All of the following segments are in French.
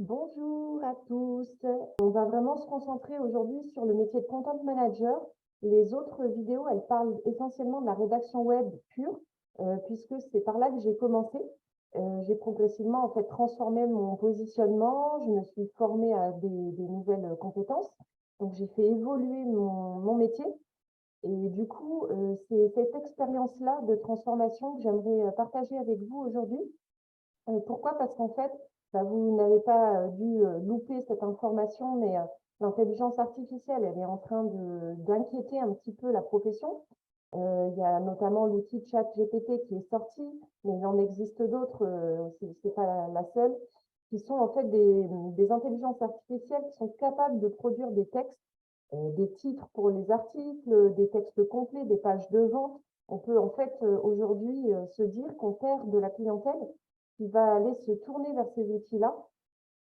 Bonjour à tous. On va vraiment se concentrer aujourd'hui sur le métier de content manager. Les autres vidéos, elles parlent essentiellement de la rédaction web pure, puisque c'est par là que j'ai commencé. J'ai progressivement en fait transformé mon positionnement, je me suis formée à des nouvelles compétences. Donc j'ai fait évoluer mon métier. Et du coup, c'est cette expérience-là de transformation que j'aimerais partager avec vous aujourd'hui. Pourquoi? Parce qu'en fait, bah, vous n'avez pas dû louper cette information, mais l'intelligence artificielle, elle est en train d'inquiéter un petit peu la profession. Il y a notamment l'outil ChatGPT qui est sorti, mais il en existe d'autres, c'est pas la seule, qui sont en fait des intelligences artificielles qui sont capables de produire des textes, des titres pour les articles, des textes complets, des pages de vente. On peut en fait aujourd'hui se dire qu'on perd de la clientèle qui va aller se tourner vers ces outils-là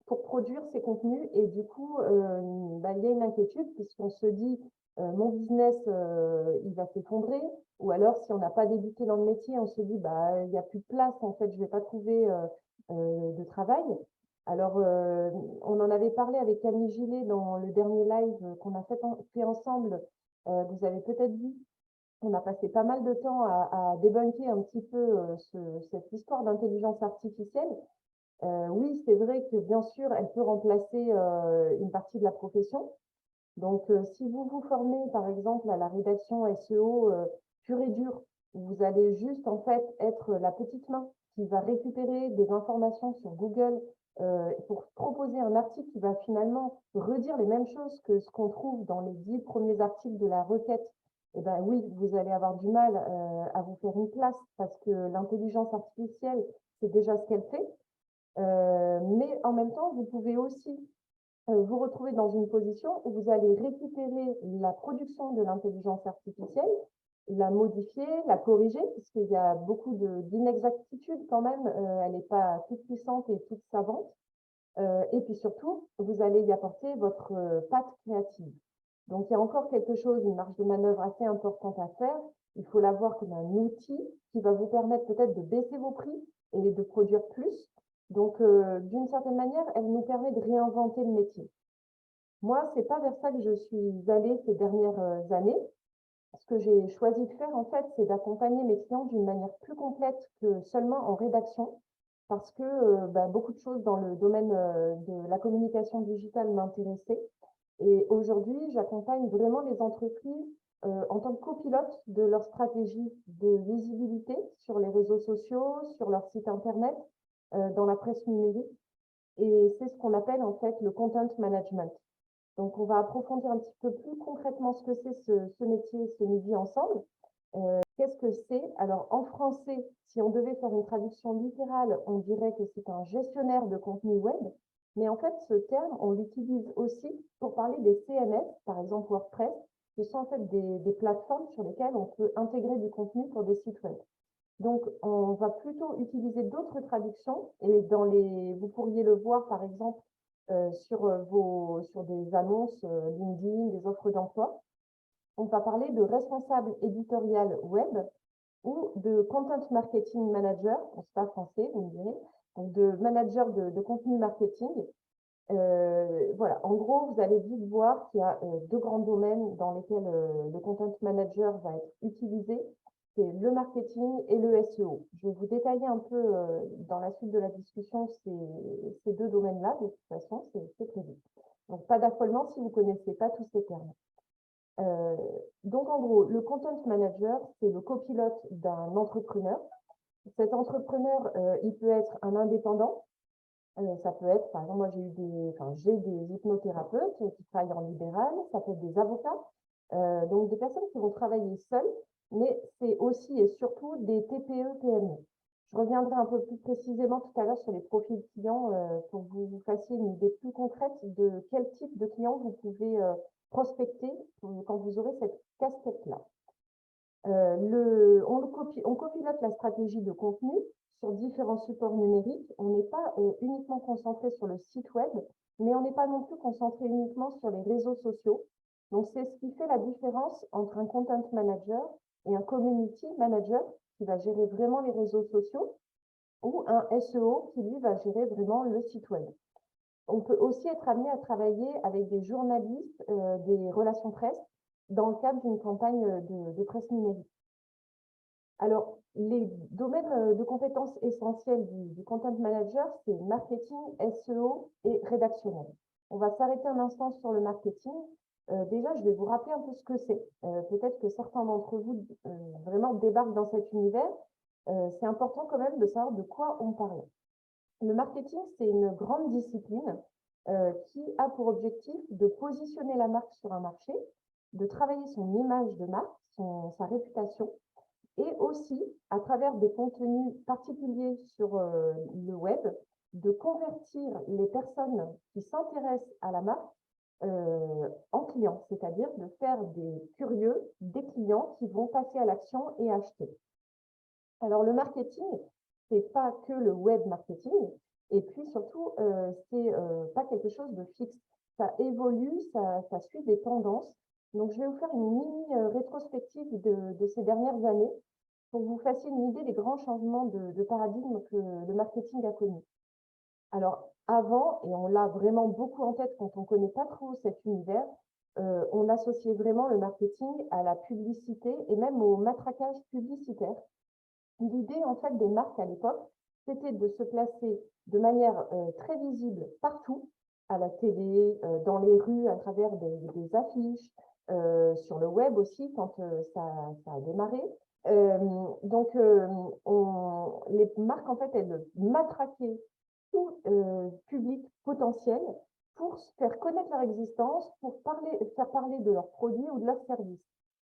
pour produire ces contenus. Et du coup, bah, il y a une inquiétude puisqu'on se dit, mon business, il va s'effondrer. Ou alors, si on n'a pas débuté dans le métier, on se dit, bah, il n'y a plus de place, en fait, je ne vais pas trouver de travail. Alors, on en avait parlé avec Camille Gillet dans le dernier live qu'on a fait ensemble. Vous avez peut-être vu, on a passé pas mal de temps à débunker un petit peu cette histoire d'intelligence artificielle. Oui, c'est vrai que bien sûr, elle peut remplacer une partie de la profession. Donc, si vous vous formez, par exemple, à la rédaction SEO pure et dure, vous allez juste en fait être la petite main qui va récupérer des informations sur Google pour proposer un article qui va finalement redire les mêmes choses que ce qu'on trouve dans les 10 premiers articles de la requête. Eh ben oui, vous allez avoir du mal à vous faire une place parce que l'intelligence artificielle, c'est déjà ce qu'elle fait. Mais en même temps, vous pouvez aussi vous retrouver dans une position où vous allez récupérer la production de l'intelligence artificielle, la modifier, la corriger, puisqu'il y a beaucoup d'inexactitudes quand même. Elle n'est pas toute puissante et toute savante. Et puis surtout, vous allez y apporter votre patte créative. Donc il y a encore quelque chose, une marge de manœuvre assez importante à faire. Il faut l'avoir comme un outil qui va vous permettre peut-être de baisser vos prix et de produire plus. Donc d'une certaine manière, elle nous permet de réinventer le métier. Moi, c'est pas vers ça que je suis allée ces dernières années. Ce que j'ai choisi de faire, en fait, c'est d'accompagner mes clients d'une manière plus complète que seulement en rédaction, parce que bah, beaucoup de choses dans le domaine de la communication digitale m'intéressaient. Et aujourd'hui, j'accompagne vraiment les entreprises en tant que copilote de leur stratégie de visibilité sur les réseaux sociaux, sur leur site internet, dans la presse numérique. Et c'est ce qu'on appelle en fait le content management. Donc, on va approfondir un petit peu plus concrètement ce que c'est ce métier ce midi ensemble. Qu'est-ce que c'est? Alors, en français, si on devait faire une traduction littérale, on dirait que c'est un gestionnaire de contenu web. Mais en fait, ce terme, on l'utilise aussi pour parler des CMS, par exemple WordPress, qui sont en fait des plateformes sur lesquelles on peut intégrer du contenu pour des sites web. Donc, on va plutôt utiliser d'autres traductions et vous pourriez le voir par exemple sur des annonces LinkedIn, des offres d'emploi. On va parler de responsable éditorial web ou de content marketing manager, bon, c'est pas français, vous me direz, donc de manager de contenu marketing. Voilà, en gros, vous allez vite voir qu'il y a deux grands domaines dans lesquels le content manager va être utilisé, c'est le marketing et le SEO. Je vais vous détailler un peu dans la suite de la discussion ces deux domaines-là, de toute façon, c'est prévu. Donc, pas d'affolement si vous ne connaissez pas tous ces termes. Euh, donc, en gros, le content manager, c'est le copilote d'un entrepreneur. Cet entrepreneur, il peut être un indépendant, ça peut être, par exemple, moi j'ai des hypnothérapeutes qui travaillent en libéral, ça peut être des avocats, donc des personnes qui vont travailler seules, mais c'est aussi et surtout des TPE-PME. Je reviendrai un peu plus précisément tout à l'heure sur les profils clients pour que vous fassiez une idée plus concrète de quel type de client vous pouvez prospecter quand vous aurez cette casquette-là. On copilote la stratégie de contenu sur différents supports numériques. On n'est pas uniquement concentré sur le site web, mais on n'est pas non plus concentré uniquement sur les réseaux sociaux. Donc, c'est ce qui fait la différence entre un content manager et un community manager qui va gérer vraiment les réseaux sociaux ou un SEO qui, lui, va gérer vraiment le site web. On peut aussi être amené à travailler avec des journalistes, des relations presse, dans le cadre d'une campagne de presse numérique. Alors, les domaines de compétences essentiels du content manager, c'est marketing, SEO et rédactionnel. On va s'arrêter un instant sur le marketing. Déjà, je vais vous rappeler un peu ce que c'est. Peut-être que certains d'entre vous vraiment débarquent dans cet univers. C'est important quand même de savoir de quoi on parle. Le marketing, c'est une grande discipline qui a pour objectif de positionner la marque sur un marché, de travailler son image de marque, sa réputation, et aussi, à travers des contenus particuliers sur le web, de convertir les personnes qui s'intéressent à la marque en clients, c'est-à-dire de faire des curieux, des clients qui vont passer à l'action et acheter. Alors, le marketing, c'est pas que le web marketing, et puis surtout, c'est pas quelque chose de fixe. Ça évolue, ça suit des tendances. Donc, je vais vous faire une mini rétrospective de ces dernières années pour que vous fassiez une idée des grands changements de paradigme que le marketing a connus. Alors, avant, et on l'a vraiment beaucoup en tête quand on ne connaît pas trop cet univers, on associait vraiment le marketing à la publicité et même au matraquage publicitaire. L'idée, en fait, des marques à l'époque, c'était de se placer de manière très visible partout, à la télé, dans les rues, à travers des affiches, sur le web aussi, quand ça a démarré. Donc, les marques, en fait, elles matraquaient tout public potentiel pour faire connaître leur existence, pour faire parler de leurs produits ou de leurs services.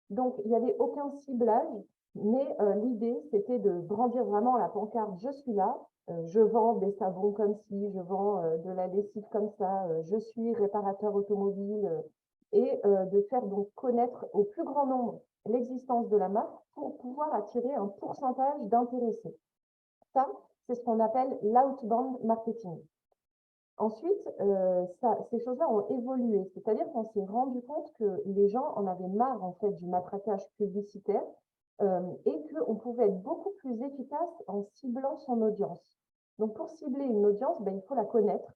Donc, il n'y avait aucun ciblage, mais l'idée, c'était de brandir vraiment la pancarte « Je suis là, je vends des savons comme ci, je vends de la lessive comme ça, je suis réparateur automobile » et de faire donc connaître au plus grand nombre l'existence de la marque pour pouvoir attirer un pourcentage d'intéressés. Ça, c'est ce qu'on appelle l'outbound marketing. Ensuite, ces choses-là ont évolué, c'est-à-dire qu'on s'est rendu compte que les gens en avaient marre en fait du matraquage publicitaire et qu'on pouvait être beaucoup plus efficace en ciblant son audience. Donc pour cibler une audience, il faut la connaître.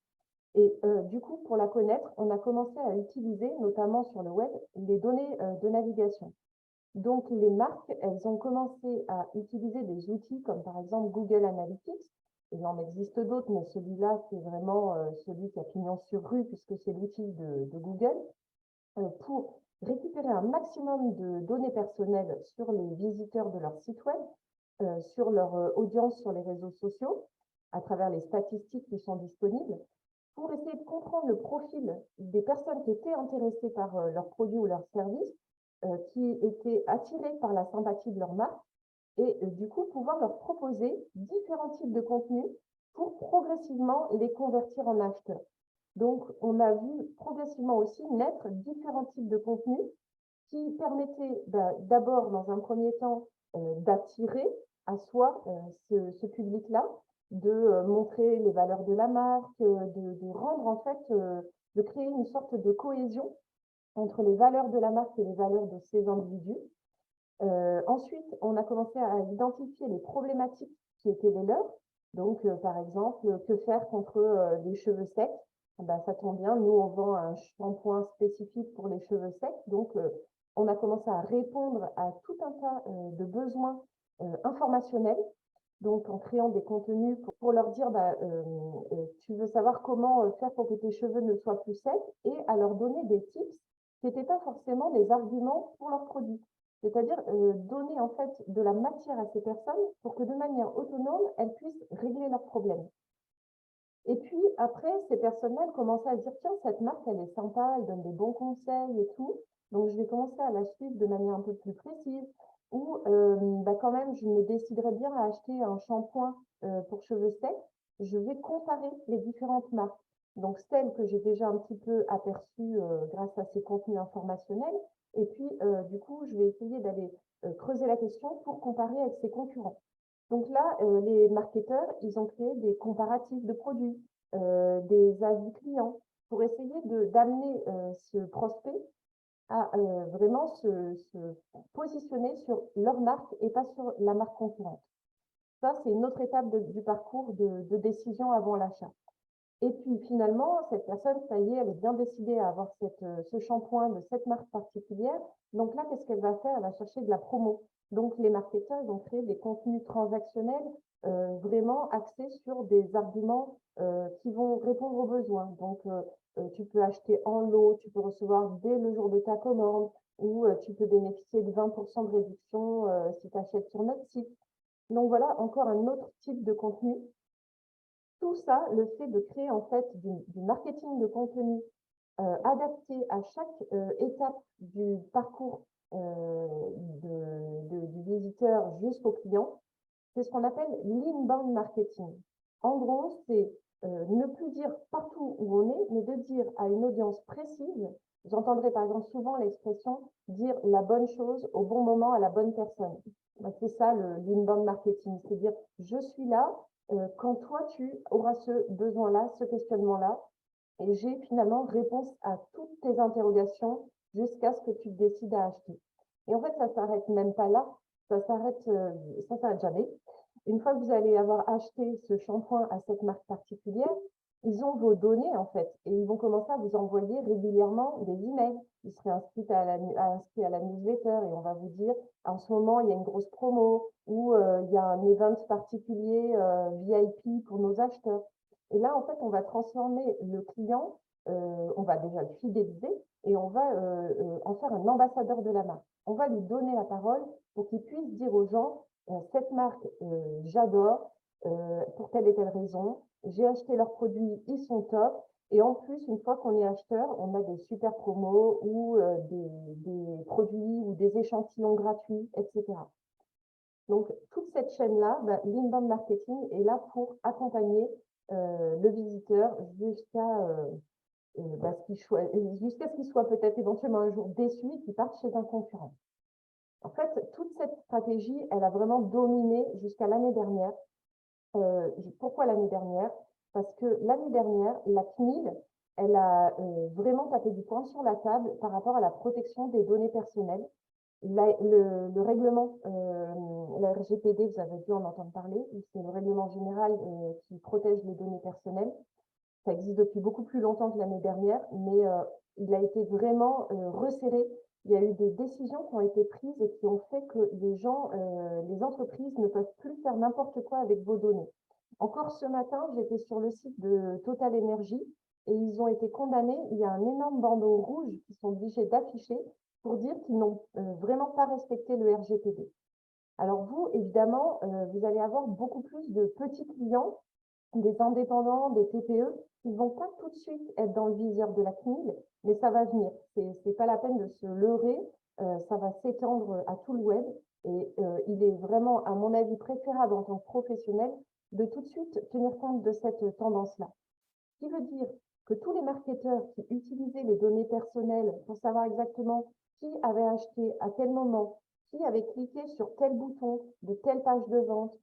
Et du coup, pour la connaître, on a commencé à utiliser, notamment sur le web, les données de navigation. Donc les marques, elles ont commencé à utiliser des outils comme par exemple Google Analytics. Il en existe d'autres, mais celui-là, c'est vraiment celui qui a pignon sur rue puisque c'est l'outil de Google pour récupérer un maximum de données personnelles sur les visiteurs de leur site web, sur leur audience sur les réseaux sociaux, à travers les statistiques qui sont disponibles, pour essayer de comprendre le profil des personnes qui étaient intéressées par leurs produits ou leurs services, qui étaient attirées par la sympathie de leur marque, et du coup pouvoir leur proposer différents types de contenus pour progressivement les convertir en acheteurs. Donc, on a vu progressivement aussi naître différents types de contenus qui permettaient d'abord, dans un premier temps, d'attirer à soi ce public-là, de montrer les valeurs de la marque, de rendre en fait, de créer une sorte de cohésion entre les valeurs de la marque et les valeurs de ces individus. Ensuite, on a commencé à identifier les problématiques qui étaient les leurs. Donc, par exemple, que faire contre les cheveux secs? Ça tombe bien, nous, on vend un shampoing spécifique pour les cheveux secs. Donc, on a commencé à répondre à tout un tas de besoins informationnels. Donc, en créant des contenus pour leur dire, tu veux savoir comment faire pour que tes cheveux ne soient plus secs et à leur donner des tips qui n'étaient pas forcément des arguments pour leurs produits. C'est-à-dire donner en fait de la matière à ces personnes pour que de manière autonome, elles puissent régler leurs problèmes. Et puis après, ces personnes-là commençaient à dire, tiens, cette marque, elle est sympa, elle donne des bons conseils et tout. Donc, je vais commencer à la suivre de manière un peu plus précise. Ou quand même, je me déciderais bien à acheter un shampoing pour cheveux secs. Je vais comparer les différentes marques. Donc, celles que j'ai déjà un petit peu aperçues grâce à ces contenus informationnels. Et puis, du coup, je vais essayer d'aller creuser la question pour comparer avec ses concurrents. Donc là, les marketeurs, ils ont créé des comparatifs de produits, des avis clients, pour essayer d'amener ce prospect à vraiment se positionner sur leur marque et pas sur la marque concurrente. Ça, c'est une autre étape du parcours de décision avant l'achat. Et puis finalement, cette personne, ça y est, elle est bien décidée à avoir ce shampoing de cette marque particulière. Donc là, qu'est-ce qu'elle va faire? Elle va chercher de la promo. Donc les marketeurs, ils vont créer des contenus transactionnels vraiment axés sur des arguments qui vont répondre aux besoins. Donc tu peux acheter en lot, tu peux recevoir dès le jour de ta commande, ou tu peux bénéficier de 20% de réduction si tu achètes sur notre site. Donc voilà, encore un autre type de contenu. Tout ça, le fait de créer en fait du marketing de contenu adapté à chaque étape du parcours du visiteur jusqu'au client, c'est ce qu'on appelle l'inbound marketing. En gros, c'est ne plus dire partout où on est, mais de dire à une audience précise. J'entendrai par exemple souvent l'expression dire la bonne chose au bon moment à la bonne personne. C'est ça l'inbound marketing, c'est dire je suis là quand toi tu auras ce besoin-là, ce questionnement-là, et j'ai finalement réponse à toutes tes interrogations jusqu'à ce que tu décides à acheter. Et en fait, ça s'arrête même pas là, ça s'arrête jamais. Une fois que vous allez avoir acheté ce shampoing à cette marque particulière, ils ont vos données en fait et ils vont commencer à vous envoyer régulièrement des emails. Ils seraient inscrits à la newsletter et on va vous dire en ce moment il y a une grosse promo ou il y a un event particulier VIP pour nos acheteurs. Et là en fait on va transformer le client, on va déjà le fidéliser et on va en faire un ambassadeur de la marque. On va lui donner la parole pour qu'il puisse dire aux gens cette marque, j'adore pour telle et telle raison. J'ai acheté leurs produits, ils sont top. Et en plus, une fois qu'on est acheteur, on a des super promos ou des produits ou des échantillons gratuits, etc. Donc, toute cette chaîne-là, l'inbound marketing est là pour accompagner le visiteur jusqu'à ce qu'il soit peut-être éventuellement un jour déçu et qu'il parte chez un concurrent. En fait, toute cette stratégie, elle a vraiment dominé jusqu'à l'année dernière. Pourquoi l'année dernière? Parce que l'année dernière, la CNIL, elle a vraiment tapé du poing sur la table par rapport à la protection des données personnelles. Le règlement, la RGPD, vous avez dû en entendre parler, c'est le règlement général qui protège les données personnelles. Ça existe depuis beaucoup plus longtemps que l'année dernière, mais il a été vraiment resserré. Il y a eu des décisions qui ont été prises et qui ont fait que les entreprises ne peuvent plus faire n'importe quoi avec vos données. Encore ce matin, j'étais sur le site de Total Energy et ils ont été condamnés. Il y a un énorme bandeau rouge qu'ils sont obligés d'afficher pour dire qu'ils n'ont vraiment pas respecté le RGPD. Alors vous, évidemment, vous allez avoir beaucoup plus de petits clients, des indépendants, des TPE, qui ne vont pas tout de suite être dans le viseur de la CNIL, mais ça va venir. C'est pas la peine de se leurrer, ça va s'étendre à tout le web et il est vraiment, à mon avis, préférable en tant que professionnel de tout de suite tenir compte de cette tendance-là. Ce qui veut dire que tous les marketeurs qui utilisaient les données personnelles pour savoir exactement qui avait acheté à quel moment, qui avait cliqué sur tel bouton de telle page de vente,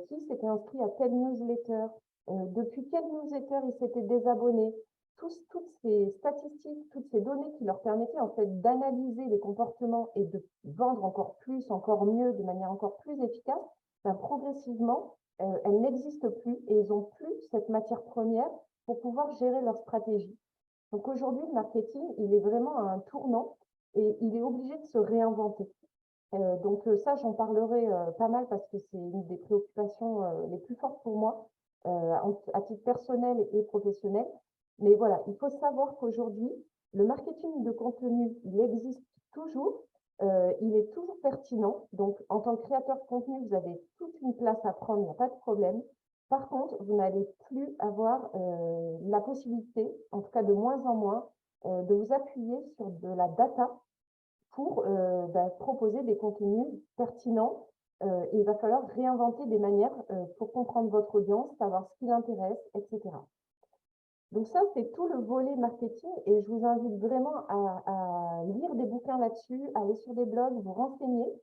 qui s'était inscrit à telle newsletter, depuis quelle newsletter il s'était désabonné, toutes ces statistiques, toutes ces données qui leur permettaient en fait d'analyser les comportements et de vendre encore plus, encore mieux, de manière encore plus efficace, progressivement, elles n'existent plus et ils n'ont plus cette matière première pour pouvoir gérer leur stratégie. Donc aujourd'hui, le marketing, il est vraiment à un tournant et il est obligé de se réinventer. Donc ça, j'en parlerai pas mal parce que c'est une des préoccupations les plus fortes pour moi, à titre personnel et professionnel. Mais voilà, il faut savoir qu'aujourd'hui, le marketing de contenu, il existe toujours, il est toujours pertinent. Donc, en tant que créateur de contenu, vous avez toute une place à prendre, il n'y a pas de problème. Par contre, vous n'allez plus avoir la possibilité, en tout cas de moins en moins, de vous appuyer sur de la data pour proposer des contenus pertinents. Et il va falloir réinventer des manières pour comprendre votre audience, savoir ce qui l'intéresse, etc. Donc ça, c'est tout le volet marketing et je vous invite vraiment à lire des bouquins là-dessus, à aller sur des blogs, vous renseigner,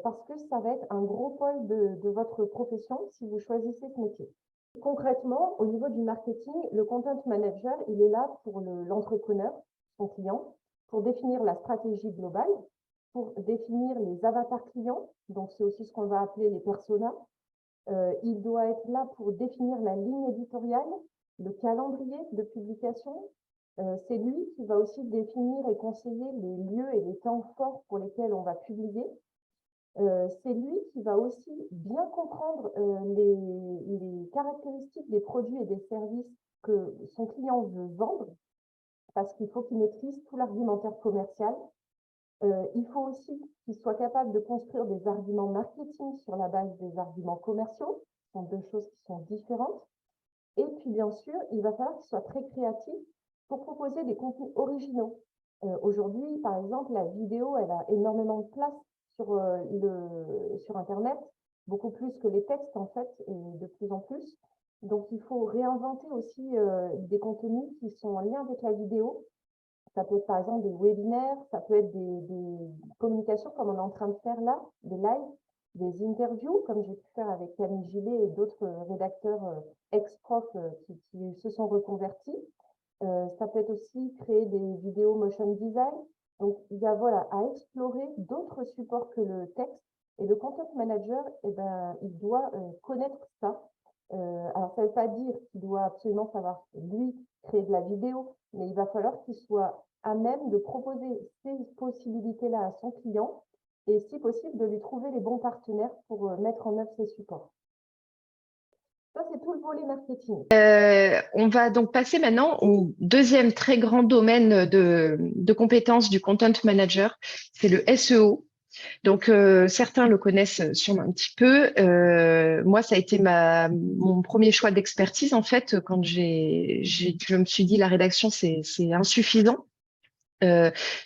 parce que ça va être un gros pôle de votre profession si vous choisissez ce métier. Concrètement, au niveau du marketing, le content manager, il est là pour l'entrepreneur, son client, pour définir la stratégie globale, pour définir les avatars clients, donc c'est aussi ce qu'on va appeler les personas. Il doit être là pour définir la ligne éditoriale, le calendrier de publication. C'est lui qui va aussi définir et conseiller les lieux et les temps forts pour lesquels on va publier. C'est lui qui va aussi bien comprendre les caractéristiques des produits et des services que son client veut vendre, parce qu'il faut qu'il maîtrise tout l'argumentaire commercial. Il faut aussi qu'il soit capable de construire des arguments marketing sur la base des arguments commerciaux. Ce sont deux choses qui sont différentes. Et puis, bien sûr, il va falloir qu'il soit très créatif pour proposer des contenus originaux. Aujourd'hui, par exemple, la vidéo, elle a énormément de place sur Internet, beaucoup plus que les textes, en fait, et de plus en plus. Donc, il faut réinventer aussi des contenus qui sont en lien avec la vidéo. Ça peut être, par exemple, des webinaires, ça peut être des communications comme on est en train de faire là, des lives, des interviews, comme j'ai pu faire avec Camille Gillet et d'autres rédacteurs ex-profs qui se sont reconvertis. Ça peut être aussi créer des vidéos motion design. Donc, il y a voilà, à explorer d'autres supports que le texte. Et le content manager, eh ben, il doit connaître ça. Alors, ça ne veut pas dire qu'il doit absolument savoir, lui, créer de la vidéo, mais il va falloir qu'il soit à même de proposer ces possibilités-là à son client et, si possible, de lui trouver les bons partenaires pour mettre en œuvre ces supports. Ça, c'est tout le volet marketing. On va donc passer maintenant au deuxième très grand domaine de compétences du content manager, c'est le SEO. Donc, certains le connaissent sûrement un petit peu. Moi, ça a été mon premier choix d'expertise, en fait, quand je me suis dit la rédaction, c'est insuffisant.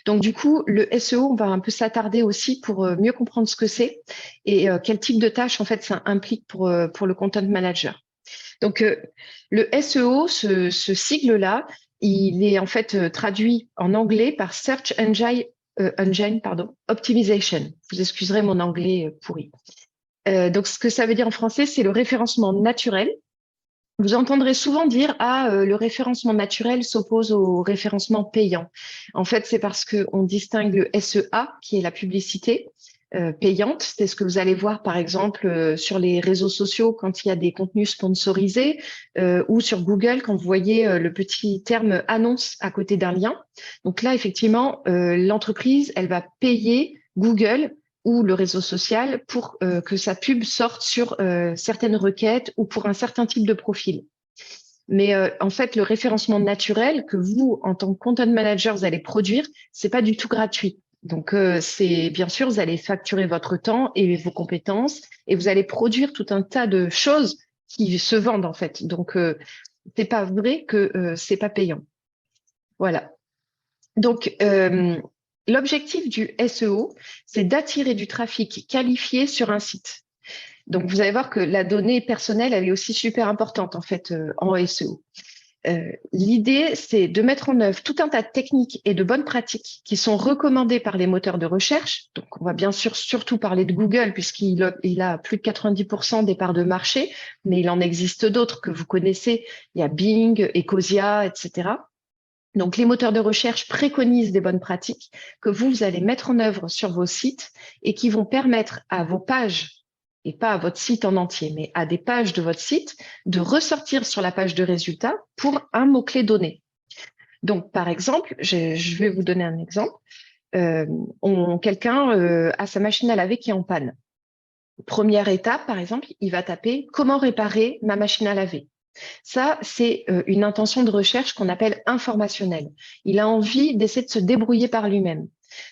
Donc, du coup, le SEO, on va un peu s'attarder aussi pour mieux comprendre ce que c'est et quel type de tâches, en fait, ça implique pour le content manager. Donc, le SEO, ce sigle-là, il est en fait traduit en anglais par Search Engine Optimization. Vous excuserez mon anglais pourri. Donc, ce que ça veut dire en français, c'est le référencement naturel. Vous entendrez souvent dire le référencement naturel s'oppose au référencement payant. En fait, c'est parce qu'on distingue le SEA, qui est la publicité payante. C'est ce que vous allez voir, par exemple, sur les réseaux sociaux quand il y a des contenus sponsorisés ou sur Google quand vous voyez le petit terme annonce à côté d'un lien. Donc là, effectivement, l'entreprise, elle va payer Google ou le réseau social pour que sa pub sorte sur certaines requêtes ou pour un certain type de profil. Mais en fait, le référencement naturel que vous, en tant que content manager, vous allez produire, c'est pas du tout gratuit. Donc, c'est bien sûr, vous allez facturer votre temps et vos compétences et vous allez produire tout un tas de choses qui se vendent en fait. Donc, c'est pas vrai que c'est pas payant. Voilà. Donc, l'objectif du SEO, c'est d'attirer du trafic qualifié sur un site. Donc, vous allez voir que la donnée personnelle, elle est aussi super importante en fait en SEO. L'idée, c'est de mettre en œuvre tout un tas de techniques et de bonnes pratiques qui sont recommandées par les moteurs de recherche. Donc, on va bien sûr surtout parler de Google puisqu'il a plus de 90% des parts de marché, mais il en existe d'autres que vous connaissez. Il y a Bing, Ecosia, etc. Donc, les moteurs de recherche préconisent des bonnes pratiques que vous allez mettre en œuvre sur vos sites et qui vont permettre à vos pages, et pas à votre site en entier, mais à des pages de votre site, de ressortir sur la page de résultats pour un mot-clé donné. Donc, par exemple, je vais vous donner un exemple. Quelqu'un a sa machine à laver qui est en panne. Première étape, par exemple, il va taper « Comment réparer ma machine à laver ?» Ça, c'est une intention de recherche qu'on appelle informationnelle. Il a envie d'essayer de se débrouiller par lui-même.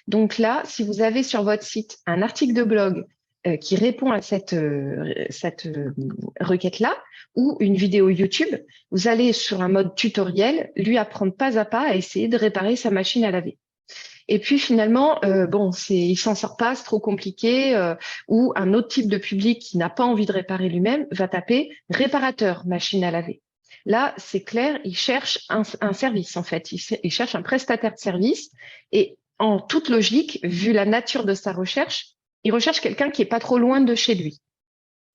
Donc là, si vous avez sur votre site un article de blog qui répond à cette requête-là, ou une vidéo YouTube, vous allez sur un mode tutoriel lui apprendre pas à pas à essayer de réparer sa machine à laver. Et puis finalement, il s'en sort pas, c'est trop compliqué, ou un autre type de public qui n'a pas envie de réparer lui-même va taper réparateur machine à laver. Là, c'est clair, il cherche un service en fait, il cherche un prestataire de service et en toute logique, vu la nature de sa recherche, il recherche quelqu'un qui est pas trop loin de chez lui.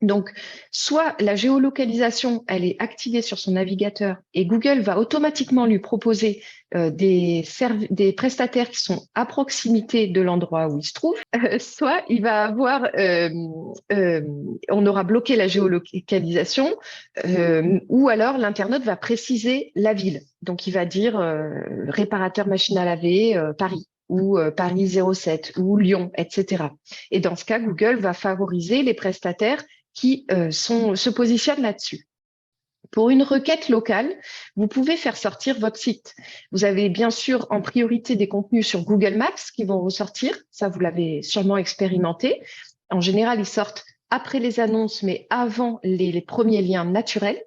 Donc, soit la géolocalisation, elle est activée sur son navigateur et Google va automatiquement lui proposer des prestataires qui sont à proximité de l'endroit où il se trouve, soit il va avoir, on aura bloqué la géolocalisation, ou alors l'internaute va préciser la ville. Donc, il va dire réparateur machine à laver, Paris, ou Paris 07, ou Lyon, etc. Et dans ce cas, Google va favoriser les prestataires qui se positionnent là-dessus. Pour une requête locale, vous pouvez faire sortir votre site. Vous avez bien sûr en priorité des contenus sur Google Maps qui vont ressortir. Ça, vous l'avez sûrement expérimenté. En général, ils sortent après les annonces, mais avant les premiers liens naturels.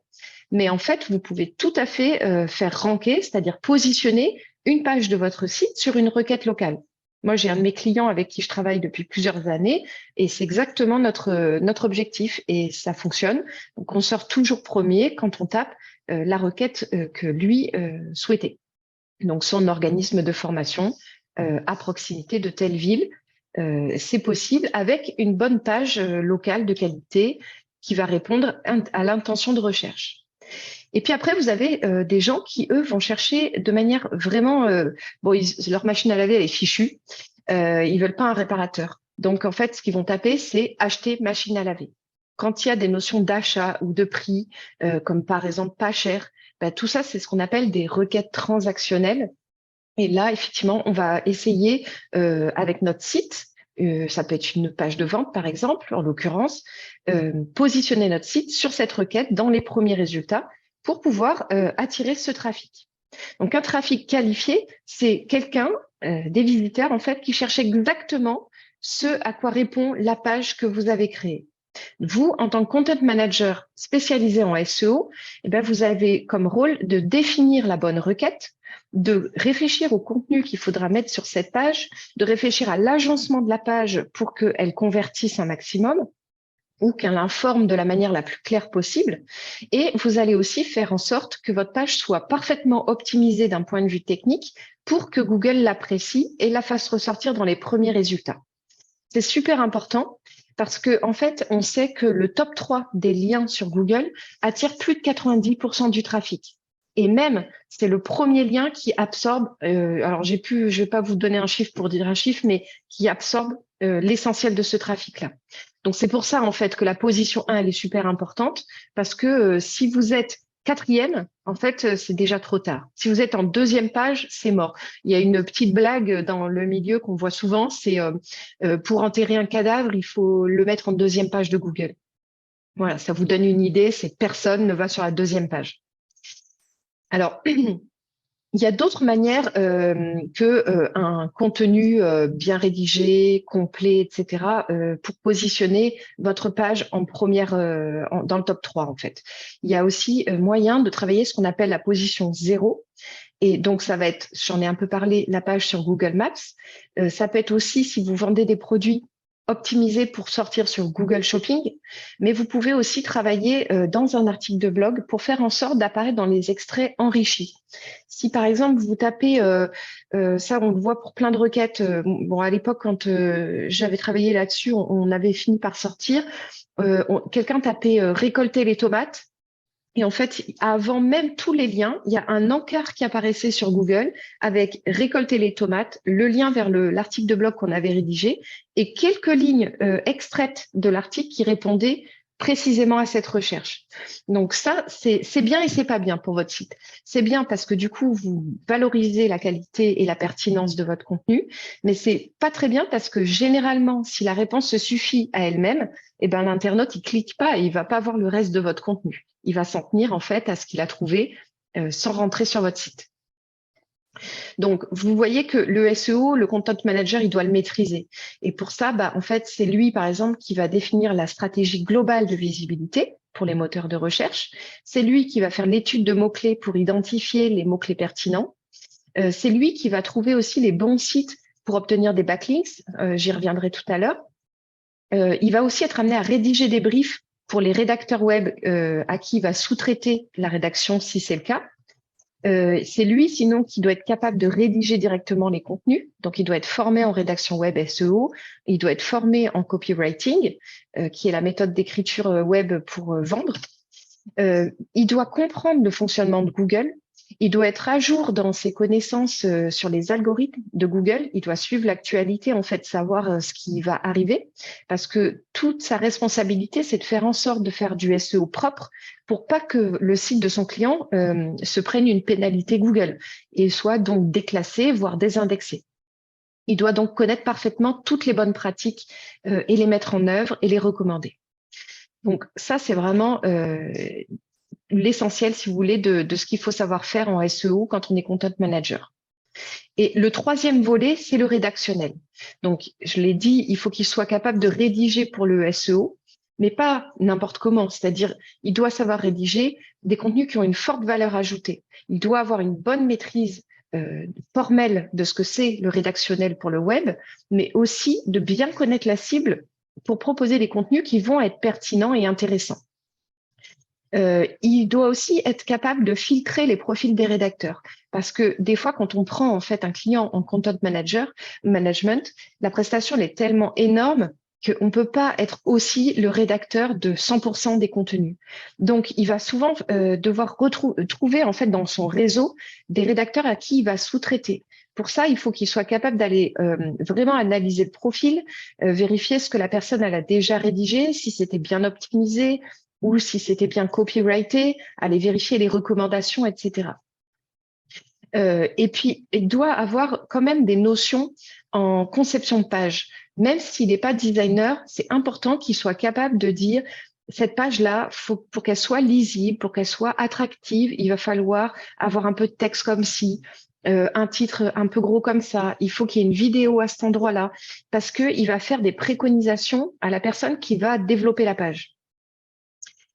Mais en fait, vous pouvez tout à fait faire ranker, c'est-à-dire positionner une page de votre site sur une requête locale. Moi, j'ai un de mes clients avec qui je travaille depuis plusieurs années et c'est exactement notre objectif et ça fonctionne. Donc, on sort toujours premier quand on tape la requête que lui souhaitait. Donc, son organisme de formation à proximité de telle ville, c'est possible avec une bonne page locale de qualité qui va répondre à l'intention de recherche. Et puis après, vous avez des gens qui, eux, vont chercher de manière vraiment... leur machine à laver, elle est fichue. Ils veulent pas un réparateur. Donc, en fait, ce qu'ils vont taper, c'est acheter machine à laver. Quand il y a des notions d'achat ou de prix, comme par exemple pas cher, tout ça, c'est ce qu'on appelle des requêtes transactionnelles. Et là, effectivement, on va essayer avec notre site, ça peut être une page de vente, par exemple, en l'occurrence, positionner notre site sur cette requête dans les premiers résultats pour pouvoir attirer ce trafic. Donc, un trafic qualifié, c'est quelqu'un, des visiteurs, en fait, qui cherchent exactement ce à quoi répond la page que vous avez créée. Vous, en tant que content manager spécialisé en SEO, eh bien, vous avez comme rôle de définir la bonne requête, de réfléchir au contenu qu'il faudra mettre sur cette page, de réfléchir à l'agencement de la page pour qu'elle convertisse un maximum ou qu'elle informe de la manière la plus claire possible. Et vous allez aussi faire en sorte que votre page soit parfaitement optimisée d'un point de vue technique pour que Google l'apprécie et la fasse ressortir dans les premiers résultats. C'est super important parce que, en fait, on sait que le top 3 des liens sur Google attire plus de 90% du trafic. Et même, c'est le premier lien qui absorbe, alors je vais pas vous donner un chiffre pour dire un chiffre, mais qui absorbe l'essentiel de ce trafic-là. Donc, c'est pour ça, en fait, que la position 1, elle est super importante parce que si vous êtes quatrième, en fait, c'est déjà trop tard. Si vous êtes en deuxième page, c'est mort. Il y a une petite blague dans le milieu qu'on voit souvent, c'est pour enterrer un cadavre, il faut le mettre en deuxième page de Google. Voilà, ça vous donne une idée, c'est personne ne va sur la deuxième page. Alors, il y a d'autres manières que un contenu bien rédigé, complet, etc., pour positionner votre page en première, dans le top 3, en fait. Il y a aussi moyen de travailler ce qu'on appelle la position 0. Et donc, ça va être, j'en ai un peu parlé, la page sur Google Maps. Ça peut être aussi, si vous vendez des produits, optimisés pour sortir sur Google Shopping, mais vous pouvez aussi travailler dans un article de blog pour faire en sorte d'apparaître dans les extraits enrichis. Si par exemple vous tapez, ça on le voit pour plein de requêtes, bon à l'époque quand j'avais travaillé là-dessus, on avait fini par sortir, quelqu'un tapait récolter les tomates, et en fait, avant même tous les liens, il y a un encart qui apparaissait sur Google avec récolter les tomates, le lien vers l'article de blog qu'on avait rédigé et quelques lignes extraites de l'article qui répondaient précisément à cette recherche. Donc ça, c'est bien et c'est pas bien pour votre site. C'est bien parce que du coup, vous valorisez la qualité et la pertinence de votre contenu, mais c'est pas très bien parce que généralement, si la réponse se suffit à elle-même, eh ben, l'internaute, il clique pas et il va pas voir le reste de votre contenu. Il va s'en tenir en fait à ce qu'il a trouvé sans rentrer sur votre site. Donc, vous voyez que le SEO, le Content Manager, il doit le maîtriser. Et pour ça, en fait, c'est lui, par exemple, qui va définir la stratégie globale de visibilité pour les moteurs de recherche. C'est lui qui va faire l'étude de mots-clés pour identifier les mots-clés pertinents. C'est lui qui va trouver aussi les bons sites pour obtenir des backlinks. J'y reviendrai tout à l'heure. Il va aussi être amené à rédiger des briefs pour les rédacteurs web à qui il va sous-traiter la rédaction si c'est le cas. C'est lui, sinon, qui doit être capable de rédiger directement les contenus. Donc, il doit être formé en rédaction web SEO. Il doit être formé en copywriting, qui est la méthode d'écriture web pour vendre. Il doit comprendre le fonctionnement de Google. Il doit être à jour dans ses connaissances sur les algorithmes de Google. Il doit suivre l'actualité, en fait, savoir ce qui va arriver, parce que toute sa responsabilité, c'est de faire en sorte de faire du SEO propre pour pas que le site de son client se prenne une pénalité Google et soit donc déclassé, voire désindexé. Il doit donc connaître parfaitement toutes les bonnes pratiques et les mettre en œuvre et les recommander. Donc ça, c'est vraiment l'essentiel, si vous voulez, de ce qu'il faut savoir faire en SEO quand on est content manager. Et le troisième volet, c'est le rédactionnel. Donc, je l'ai dit, il faut qu'il soit capable de rédiger pour le SEO, mais pas n'importe comment. C'est-à-dire, il doit savoir rédiger des contenus qui ont une forte valeur ajoutée. Il doit avoir une bonne maîtrise formelle de ce que c'est le rédactionnel pour le web, mais aussi de bien connaître la cible pour proposer des contenus qui vont être pertinents et intéressants. Il doit aussi être capable de filtrer les profils des rédacteurs. Parce que des fois, quand on prend en fait un client en content management, la prestation elle est tellement énorme qu'on ne peut pas être aussi le rédacteur de 100% des contenus. Donc, il va souvent devoir trouver en fait dans son réseau des rédacteurs à qui il va sous-traiter. Pour ça, il faut qu'il soit capable d'aller vraiment analyser le profil, vérifier ce que la personne elle a déjà rédigé, si c'était bien optimisé, ou si c'était bien copyrighté, aller vérifier les recommandations, etc. Et puis, il doit avoir quand même des notions en conception de page. Même s'il n'est pas designer, c'est important qu'il soit capable de dire cette page-là, pour qu'elle soit lisible, pour qu'elle soit attractive, il va falloir avoir un peu de texte comme ci, un titre un peu gros comme ça. Il faut qu'il y ait une vidéo à cet endroit-là, parce qu'il va faire des préconisations à la personne qui va développer la page.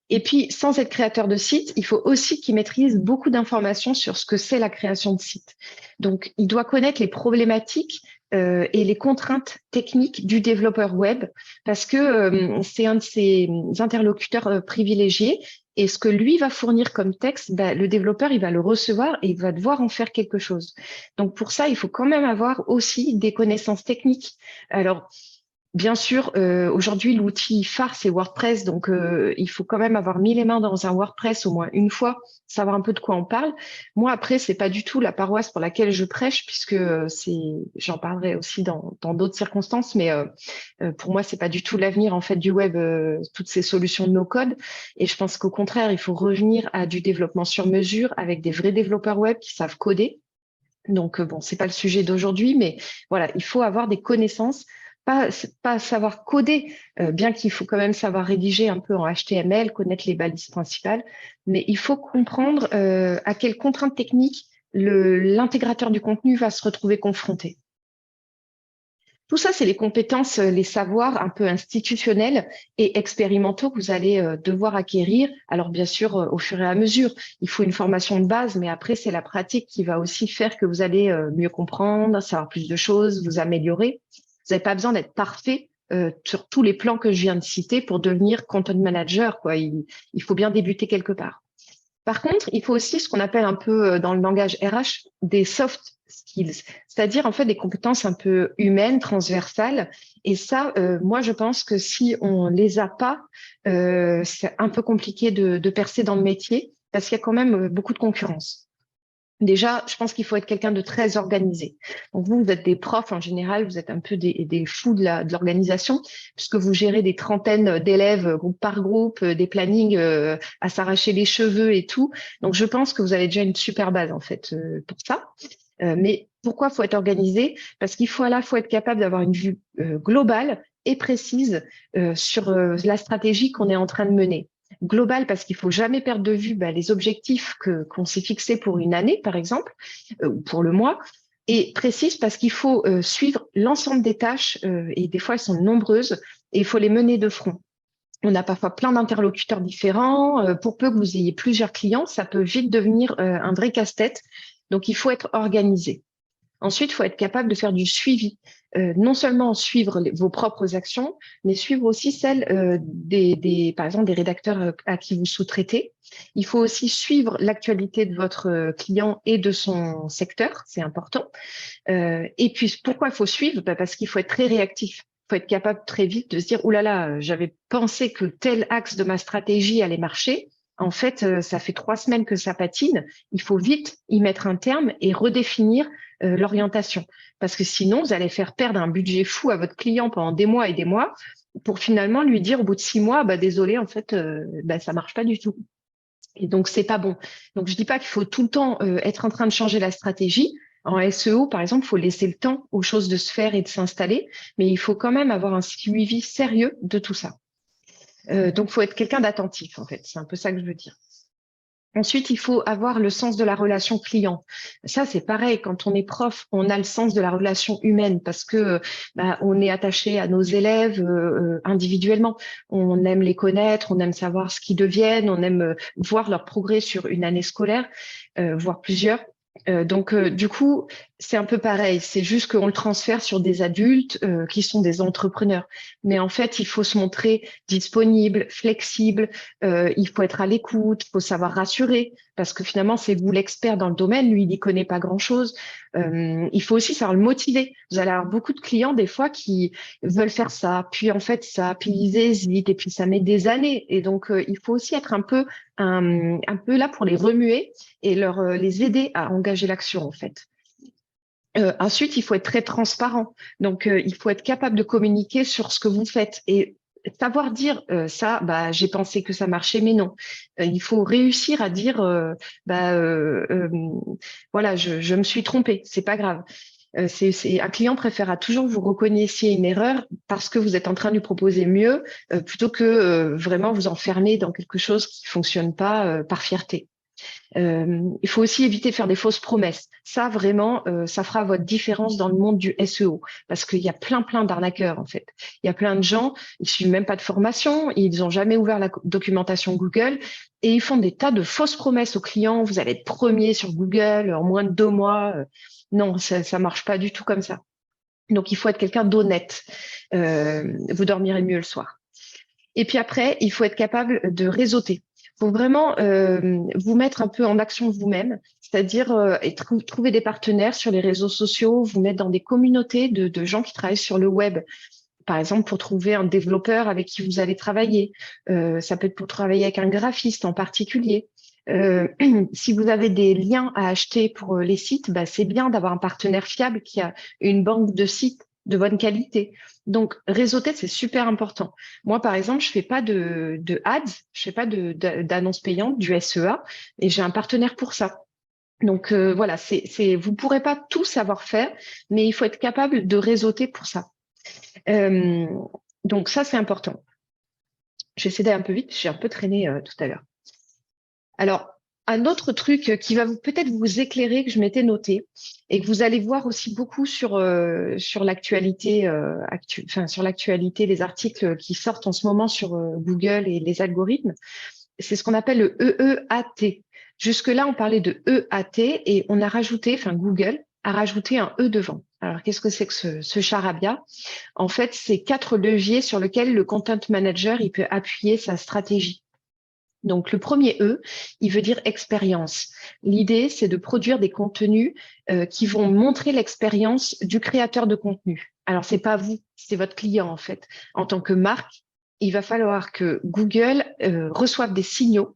Et puis, sans être créateur de site, il faut aussi qu'il maîtrise beaucoup d'informations sur ce que c'est la création de site. Donc, il doit connaître les problématiques et les contraintes techniques du développeur web parce que c'est un de ses interlocuteurs privilégiés. Et ce que lui va fournir comme texte, le développeur, il va le recevoir et il va devoir en faire quelque chose. Donc, pour ça, il faut quand même avoir aussi des connaissances techniques. Alors, bien sûr, aujourd'hui, l'outil phare, c'est WordPress. Donc, il faut quand même avoir mis les mains dans un WordPress au moins une fois, savoir un peu de quoi on parle. Moi, après, c'est pas du tout la paroisse pour laquelle je prêche, puisque j'en parlerai aussi dans d'autres circonstances, mais pour moi, c'est pas du tout l'avenir, en fait, du web, toutes ces solutions de no-code. Et je pense qu'au contraire, il faut revenir à du développement sur mesure avec des vrais développeurs web qui savent coder. Donc, bon, c'est pas le sujet d'aujourd'hui, mais voilà, il faut avoir des connaissances, pas savoir coder, bien qu'il faut quand même savoir rédiger un peu en HTML, connaître les balises principales, mais il faut comprendre à quelles contraintes techniques l'intégrateur du contenu va se retrouver confronté. Tout ça, c'est les compétences, les savoirs un peu institutionnels et expérimentaux que vous allez devoir acquérir. Alors, bien sûr, au fur et à mesure, il faut une formation de base, mais après, c'est la pratique qui va aussi faire que vous allez mieux comprendre, savoir plus de choses, vous améliorer. Vous n'avez pas besoin d'être parfait sur tous les plans que je viens de citer pour devenir content manager, quoi. Il faut bien débuter quelque part. Par contre, il faut aussi ce qu'on appelle un peu dans le langage RH des soft skills, c'est-à-dire en fait des compétences un peu humaines, transversales. Et ça, moi, je pense que si on les a pas, c'est un peu compliqué de percer dans le métier parce qu'il y a quand même beaucoup de concurrence. Déjà, je pense qu'il faut être quelqu'un de très organisé. Donc vous êtes des profs en général, vous êtes un peu des fous de l'organisation, puisque vous gérez des trentaines d'élèves groupe par groupe, des plannings à s'arracher les cheveux et tout. Donc je pense que vous avez déjà une super base en fait pour ça. Mais pourquoi faut être organisé? Parce qu'il faut à la fois être capable d'avoir une vue globale et précise sur la stratégie qu'on est en train de mener. Global parce qu'il faut jamais perdre de vue les objectifs qu'on s'est fixés pour une année, par exemple, ou pour le mois, et précise parce qu'il faut suivre l'ensemble des tâches, et des fois elles sont nombreuses, et il faut les mener de front. On a parfois plein d'interlocuteurs différents. Pour peu que vous ayez plusieurs clients, ça peut vite devenir un vrai casse-tête. Donc, il faut être organisé. Ensuite, il faut être capable de faire du suivi. Non seulement suivre vos propres actions, mais suivre aussi celles par exemple, des rédacteurs à qui vous sous-traitez. Il faut aussi suivre l'actualité de votre client et de son secteur, c'est important. Et puis, pourquoi il faut suivre? Parce qu'il faut être très réactif. Il faut être capable très vite de se dire, ouh là là, j'avais pensé que tel axe de ma stratégie allait marcher. En fait, ça fait 3 semaines que ça patine. Il faut vite y mettre un terme et redéfinir l'orientation. Parce que sinon, vous allez faire perdre un budget fou à votre client pendant des mois et des mois pour finalement lui dire au bout de 6 mois, bah, désolé, en fait, ça marche pas du tout. Et donc, c'est pas bon. Donc, je dis pas qu'il faut tout le temps être en train de changer la stratégie. En SEO, par exemple, il faut laisser le temps aux choses de se faire et de s'installer, mais il faut quand même avoir un suivi sérieux de tout ça. Donc, il faut être quelqu'un d'attentif, en fait. C'est un peu ça que je veux dire. Ensuite, il faut avoir le sens de la relation client. Ça, c'est pareil. Quand on est prof, on a le sens de la relation humaine parce que on est attaché à nos élèves individuellement. On aime les connaître, on aime savoir ce qu'ils deviennent, on aime voir leur progrès sur une année scolaire, voire plusieurs. Donc, du coup, c'est un peu pareil. C'est juste qu'on le transfère sur des adultes qui sont des entrepreneurs. Mais en fait, il faut se montrer disponible, flexible. Il faut être à l'écoute. Il faut savoir rassurer parce que finalement, c'est vous l'expert dans le domaine. Lui, il n'y connaît pas grand-chose. Il faut aussi savoir le motiver. Vous allez avoir beaucoup de clients des fois qui veulent faire ça, puis en fait ça, puis ils hésitent et puis ça met des années. Et donc, il faut aussi être un peu là pour les remuer et les aider à engager l'action, en fait. Ensuite, il faut être très transparent. Donc, il faut être capable de communiquer sur ce que vous faites et savoir dire ça, j'ai pensé que ça marchait, mais non. Il faut réussir à dire, voilà, je me suis trompée, c'est pas grave. Un client préférera toujours que vous reconnaissiez une erreur parce que vous êtes en train de lui proposer mieux, plutôt que vraiment vous enfermer dans quelque chose qui fonctionne pas par fierté. Il faut aussi éviter de faire des fausses promesses. Ça, vraiment, ça fera votre différence dans le monde du SEO parce qu'il y a plein d'arnaqueurs, en fait. Il y a plein de gens, ils suivent même pas de formation, ils n'ont jamais ouvert la documentation Google et ils font des tas de fausses promesses aux clients. Vous allez être premier sur Google en moins de 2 mois. Non, ça marche pas du tout comme ça. Donc, il faut être quelqu'un d'honnête. Vous dormirez mieux le soir. Et puis après, il faut être capable de réseauter. Il faut vraiment vous mettre un peu en action vous-même, c'est-à-dire trouver des partenaires sur les réseaux sociaux, vous mettre dans des communautés de gens qui travaillent sur le web. Par exemple, pour trouver un développeur avec qui vous allez travailler. Ça peut être pour travailler avec un graphiste en particulier. Si vous avez des liens à acheter pour les sites, c'est bien d'avoir un partenaire fiable qui a une banque de sites de bonne qualité. Donc, réseauter, c'est super important. Moi, par exemple, je fais pas de ads, je fais pas d'annonces payantes, du SEA, et j'ai un partenaire pour ça. Donc, voilà, vous pourrez pas tout savoir faire, mais il faut être capable de réseauter pour ça. Donc, ça, c'est important. Je vais essayer d'aller un peu vite, j'ai un peu traîné tout à l'heure. Alors, un autre truc qui va peut-être vous éclairer, que je m'étais noté, et que vous allez voir aussi beaucoup sur l'actualité, sur l'actualité, les articles qui sortent en ce moment sur Google et les algorithmes, c'est ce qu'on appelle le EEAT. Jusque-là, on parlait de EAT et on a rajouté, Google a rajouté un E devant. Alors, qu'est-ce que c'est que ce charabia? En fait, c'est 4 leviers sur lesquels le content manager il peut appuyer sa stratégie. Donc, le premier E, il veut dire expérience. L'idée, c'est de produire des contenus qui vont montrer l'expérience du créateur de contenu. Alors, c'est pas vous, c'est votre client, en fait. En tant que marque, il va falloir que Google reçoive des signaux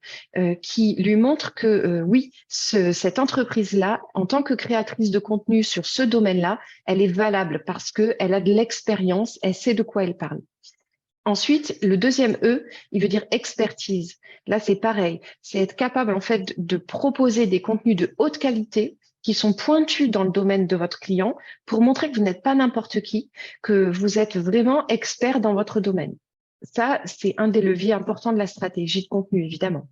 qui lui montrent que oui, cette entreprise-là, en tant que créatrice de contenu sur ce domaine-là, elle est valable parce qu'elle a de l'expérience, elle sait de quoi elle parle. Ensuite, le deuxième E, il veut dire expertise. Là, c'est pareil. C'est être capable, en fait, de proposer des contenus de haute qualité qui sont pointus dans le domaine de votre client pour montrer que vous n'êtes pas n'importe qui, que vous êtes vraiment expert dans votre domaine. Ça, c'est un des leviers importants de la stratégie de contenu, évidemment.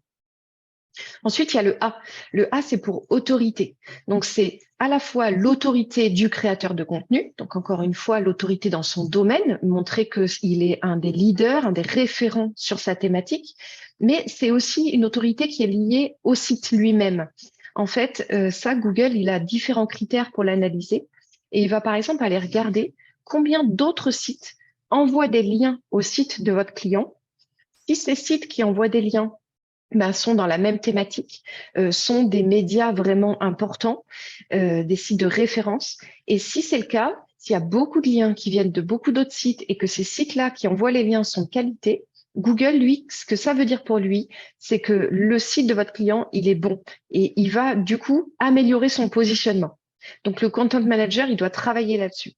Ensuite, il y a le A. Le A, c'est pour autorité. Donc, c'est à la fois l'autorité du créateur de contenu, donc encore une fois, l'autorité dans son domaine, montrer qu'il est un des leaders, un des référents sur sa thématique, mais c'est aussi une autorité qui est liée au site lui-même. En fait, ça, Google, il a différents critères pour l'analyser. et il va par exemple aller regarder combien d'autres sites envoient des liens au site de votre client. Si ces sites qui envoient des liens sont dans la même thématique, sont des médias vraiment importants, des sites de référence. Et si c'est le cas, s'il y a beaucoup de liens qui viennent de beaucoup d'autres sites et que ces sites-là qui envoient les liens sont de qualité, Google, lui, ce que ça veut dire pour lui, c'est que le site de votre client, il est bon et il va du coup améliorer son positionnement. Donc le Content Manager, il doit travailler là-dessus.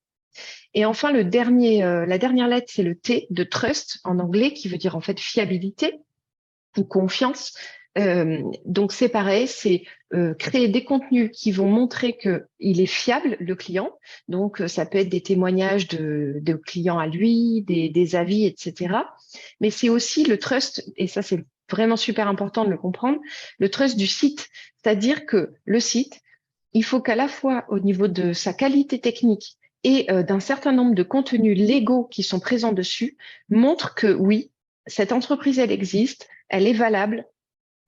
Et enfin, la dernière lettre, c'est le T de trust en anglais, qui veut dire en fait fiabilité ou confiance. Donc c'est pareil, c'est créer des contenus qui vont montrer qu'il est fiable, le client. Donc ça peut être des témoignages de clients à lui, des avis, etc. Mais c'est aussi le trust, et ça c'est vraiment super important de le comprendre, le trust du site. C'est-à-dire que le site, il faut qu'à la fois au niveau de sa qualité technique et d'un certain nombre de contenus légaux qui sont présents dessus, montre que oui, cette entreprise, elle existe, elle est valable,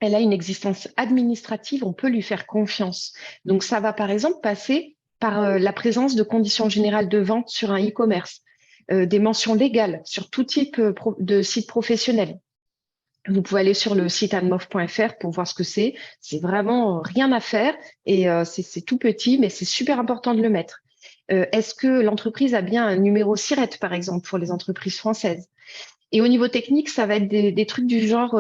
elle a une existence administrative, on peut lui faire confiance. Donc, ça va par exemple passer par la présence de conditions générales de vente sur un e-commerce, des mentions légales sur tout type de site professionnel. Vous pouvez aller sur le site anmov.fr pour voir ce que c'est. C'est vraiment rien à faire et c'est tout petit, mais c'est super important de le mettre. Est-ce que l'entreprise a bien un numéro SIRET, par exemple, pour les entreprises françaises? Et au niveau technique, ça va être des trucs du genre,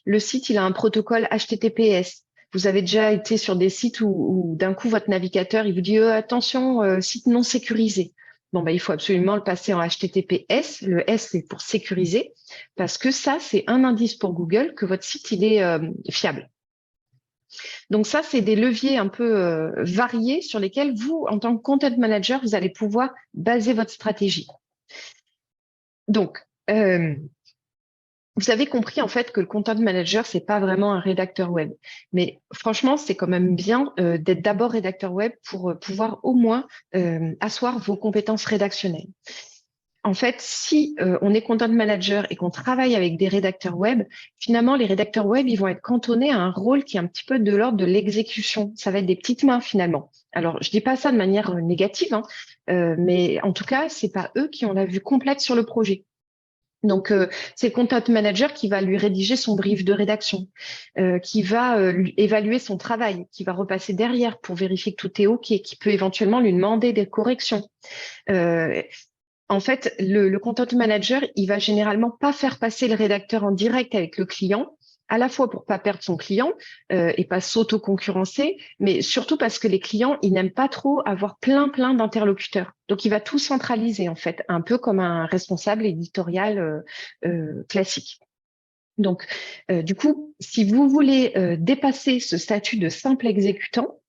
le site, il a un protocole HTTPS. Vous avez déjà été sur des sites où d'un coup, votre navigateur, il vous dit, attention, site non sécurisé. Bon, il faut absolument le passer en HTTPS. Le S, c'est pour sécuriser, parce que ça, c'est un indice pour Google que votre site, il est fiable. Donc ça, c'est des leviers un peu variés sur lesquels vous, en tant que content manager, vous allez pouvoir baser votre stratégie. Donc, vous avez compris en fait que le content manager, c'est pas vraiment un rédacteur web. Mais franchement, c'est quand même bien d'être d'abord rédacteur web pour pouvoir au moins asseoir vos compétences rédactionnelles. En fait, si on est content manager et qu'on travaille avec des rédacteurs web, finalement, les rédacteurs web, ils vont être cantonnés à un rôle qui est un petit peu de l'ordre de l'exécution. Ça va être des petites mains finalement. Alors, je dis pas ça de manière négative, hein, mais en tout cas, c'est pas eux qui ont la vue complète sur le projet. Donc, c'est le content manager qui va lui rédiger son brief de rédaction, qui va lui évaluer son travail, qui va repasser derrière pour vérifier que tout est OK, qui peut éventuellement lui demander des corrections. En fait, le content manager, il va généralement pas faire passer le rédacteur en direct avec le client, à la fois pour pas perdre son client et pas s'auto-concurrencer, mais surtout parce que les clients, ils n'aiment pas trop avoir plein d'interlocuteurs. Donc, il va tout centraliser, en fait, un peu comme un responsable éditorial classique. Donc, du coup, si vous voulez dépasser ce statut de simple exécutant,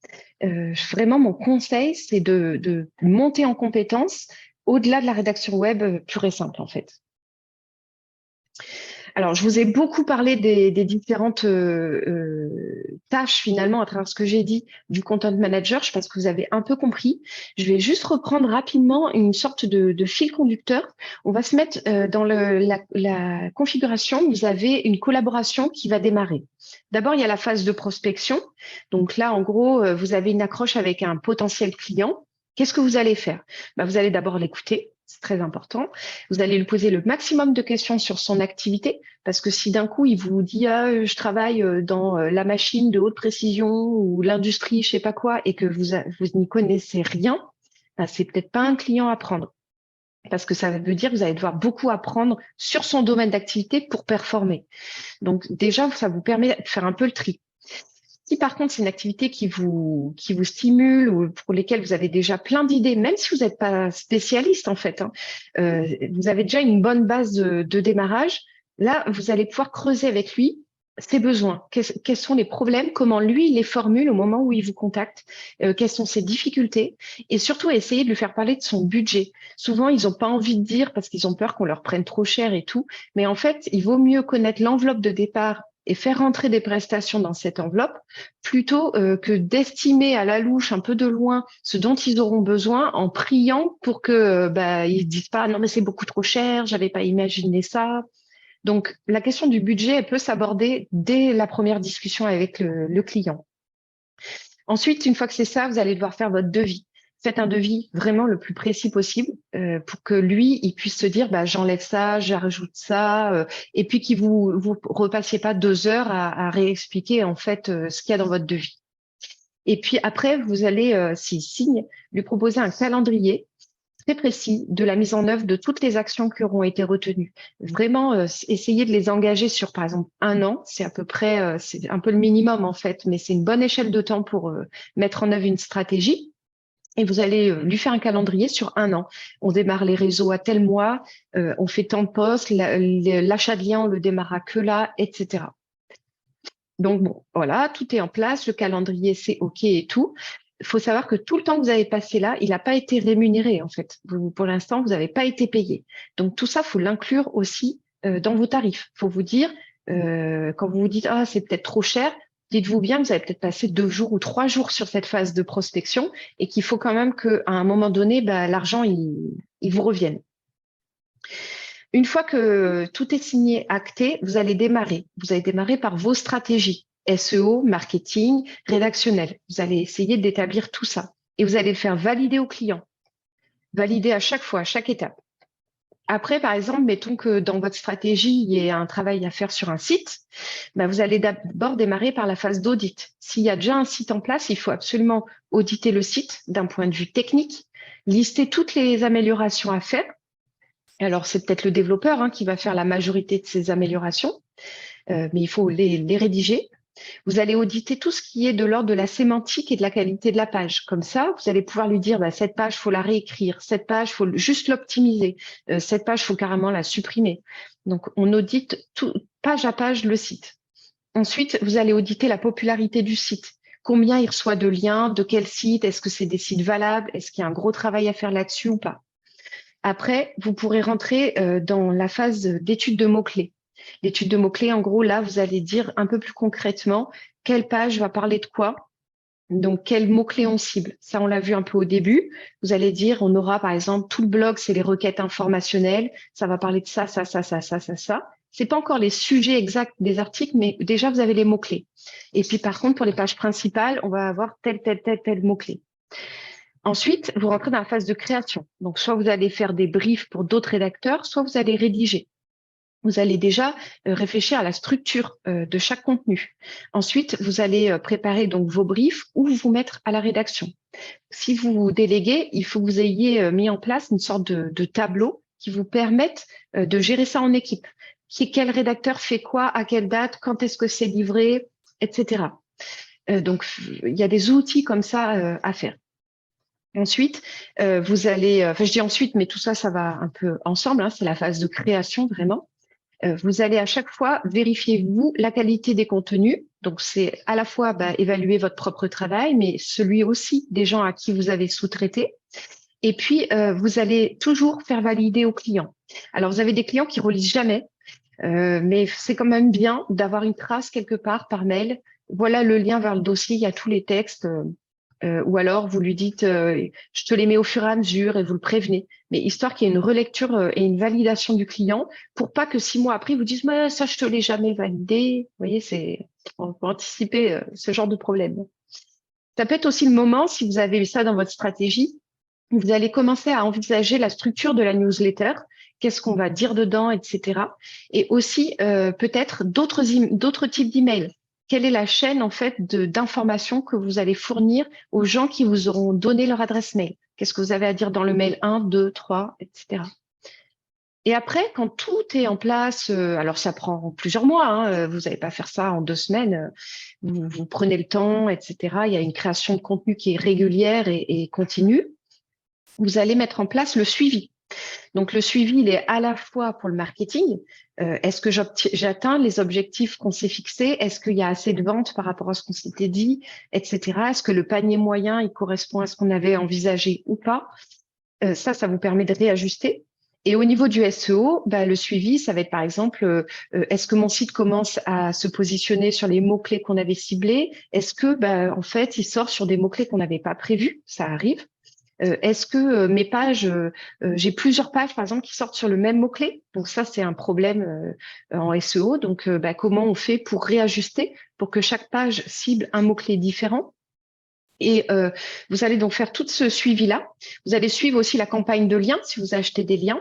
vraiment, mon conseil, c'est de monter en compétence au-delà de la rédaction web pure et simple, en fait. Alors, je vous ai beaucoup parlé des différentes tâches, finalement, à travers ce que j'ai dit du content manager. Je pense que vous avez un peu compris. Je vais juste reprendre rapidement une sorte de fil conducteur. On va se mettre dans la configuration. Vous avez une collaboration qui va démarrer. D'abord, il y a la phase de prospection. Donc là, en gros, vous avez une accroche avec un potentiel client. Qu'est-ce que vous allez faire? Vous allez d'abord l'écouter. C'est très important. Vous allez lui poser le maximum de questions sur son activité, parce que si d'un coup, il vous dit je travaille dans la machine de haute précision ou l'industrie, je sais pas quoi, et que vous n'y connaissez rien, c'est peut-être pas un client à prendre. Parce que ça veut dire que vous allez devoir beaucoup apprendre sur son domaine d'activité pour performer. Donc déjà, ça vous permet de faire un peu le tri. Si par contre c'est une activité qui vous stimule ou pour lesquelles vous avez déjà plein d'idées, même si vous n'êtes pas spécialiste en fait, vous avez déjà une bonne base de démarrage, là vous allez pouvoir creuser avec lui ses besoins, quels sont les problèmes, comment lui il les formule au moment où il vous contacte, quelles sont ses difficultés et surtout essayer de lui faire parler de son budget. Souvent ils n'ont pas envie de dire parce qu'ils ont peur qu'on leur prenne trop cher et tout, mais en fait il vaut mieux connaître l'enveloppe de départ et faire rentrer des prestations dans cette enveloppe plutôt que d'estimer à la louche un peu de loin ce dont ils auront besoin en priant pour que ils disent pas non mais c'est beaucoup trop cher, j'avais pas imaginé ça. Donc la question du budget, elle peut s'aborder dès la première discussion avec le client. Ensuite, une fois que c'est ça, vous allez devoir faire votre devis. faites un devis vraiment le plus précis possible pour que lui, il puisse se dire, bah, j'enlève ça, j'ajoute ça, et puis qu'il vous repassiez pas 2 heures à réexpliquer en fait ce qu'il y a dans votre devis. Et puis après, vous allez, s'il signe, lui proposer un calendrier très précis de la mise en œuvre de toutes les actions qui auront été retenues. Vraiment, essayer de les engager sur, par exemple, 1 an. C'est à peu près, c'est un peu le minimum en fait, mais c'est une bonne échelle de temps pour mettre en œuvre une stratégie. Et vous allez lui faire un calendrier sur 1 an. On démarre les réseaux à tel mois, on fait tant de postes, l'achat de liens, on le démarrera que là, etc. Donc, bon, voilà, tout est en place, le calendrier, c'est OK et tout. Il faut savoir que tout le temps que vous avez passé là, il n'a pas été rémunéré, en fait. Pour l'instant, vous n'avez pas été payé. Donc, tout ça, il faut l'inclure aussi dans vos tarifs. Il faut vous dire, quand vous vous dites, ah, c'est peut-être trop cher, dites-vous bien que vous avez peut-être passé 2 jours ou 3 jours sur cette phase de prospection et qu'il faut quand même qu'à un moment donné, bah, l'argent, il vous revienne. Une fois que tout est signé, acté, vous allez démarrer. Vous allez démarrer par vos stratégies, SEO, marketing, rédactionnel. Vous allez essayer d'établir tout ça. Et vous allez le faire valider au client. Valider à chaque fois, à chaque étape. Après, par exemple, mettons que dans votre stratégie, il y ait un travail à faire sur un site, bah, vous allez d'abord démarrer par la phase d'audit. S'il y a déjà un site en place, il faut absolument auditer le site d'un point de vue technique, lister toutes les améliorations à faire. Alors, c'est peut-être le développeur qui va faire la majorité de ces améliorations, mais il faut les rédiger. Vous allez auditer tout ce qui est de l'ordre de la sémantique et de la qualité de la page. Comme ça, vous allez pouvoir lui dire, bah, cette page, faut la réécrire. Cette page, faut juste l'optimiser. Cette page, faut carrément la supprimer. Donc, on audite tout, page à page le site. Ensuite, vous allez auditer la popularité du site. Combien il reçoit de liens, de quel site, est-ce que c'est des sites valables, est-ce qu'il y a un gros travail à faire là-dessus ou pas. Après, vous pourrez rentrer dans la phase d'étude de mots-clés. L'étude de mots-clés, en gros, là, vous allez dire un peu plus concrètement quelle page va parler de quoi, donc quels mots-clés on cible. Ça, on l'a vu un peu au début. Vous allez dire, on aura par exemple tout le blog, c'est les requêtes informationnelles, ça va parler de ça, ça, ça, ça, ça, ça, ça. C'est pas encore les sujets exacts des articles, mais déjà, vous avez les mots-clés. Et puis, par contre, pour les pages principales, on va avoir tel mot-clé. Ensuite, vous rentrez dans la phase de création. Donc, soit vous allez faire des briefs pour d'autres rédacteurs, soit vous allez rédiger. Vous allez déjà réfléchir à la structure de chaque contenu. Ensuite, vous allez préparer donc vos briefs ou vous mettre à la rédaction. Si vous déléguez, il faut que vous ayez mis en place une sorte de tableau qui vous permette de gérer ça en équipe. Quel rédacteur fait quoi, à quelle date, quand est-ce que c'est livré, etc. Donc, il y a des outils comme ça à faire. Ensuite, vous allez, enfin je dis ensuite, mais tout ça, ça va un peu ensemble, c'est la phase de création vraiment. Vous allez à chaque fois vérifier, vous, la qualité des contenus. Donc, c'est à la fois évaluer votre propre travail, mais celui aussi des gens à qui vous avez sous-traité. Et puis, vous allez toujours faire valider aux clients. Alors, vous avez des clients qui relisent jamais, mais c'est quand même bien d'avoir une trace quelque part par mail. Voilà le lien vers le dossier, il y a tous les textes. Ou alors vous lui dites je te les mets au fur et à mesure et vous le prévenez, mais histoire qu'il y ait une relecture et une validation du client pour pas que 6 mois après ils vous disent mais ça je te l'ai jamais validé. Vous voyez, c'est on peut anticiper ce genre de problème. Ça peut être aussi le moment, si vous avez eu ça dans votre stratégie, vous allez commencer à envisager la structure de la newsletter, qu'est-ce qu'on va dire dedans, etc. Et aussi peut-être d'autres types d'emails. Quelle est la chaîne en fait d'informations que vous allez fournir aux gens qui vous auront donné leur adresse mail? Qu'est-ce que vous avez à dire dans le mail 1, 2, 3, etc. Et après, quand tout est en place, alors ça prend plusieurs mois, vous n'allez pas faire ça en 2 semaines, vous prenez le temps, etc. Il y a une création de contenu qui est régulière et continue. Vous allez mettre en place le suivi. Donc, le suivi, il est à la fois pour le marketing. Est-ce que j'atteins les objectifs qu'on s'est fixés? Est-ce qu'il y a assez de ventes par rapport à ce qu'on s'était dit, etc. Est-ce que le panier moyen, il correspond à ce qu'on avait envisagé ou pas? Ça vous permet de réajuster. Et au niveau du SEO, le suivi, ça va être par exemple, est-ce que mon site commence à se positionner sur les mots-clés qu'on avait ciblés? Est-ce que, en fait, il sort sur des mots-clés qu'on n'avait pas prévus? Ça arrive. Est-ce que mes pages, j'ai plusieurs pages par exemple qui sortent sur le même mot-clé? Donc ça, c'est un problème en SEO. Donc comment on fait pour réajuster pour que chaque page cible un mot-clé différent? Et vous allez donc faire tout ce suivi-là. Vous allez suivre aussi la campagne de liens si vous achetez des liens.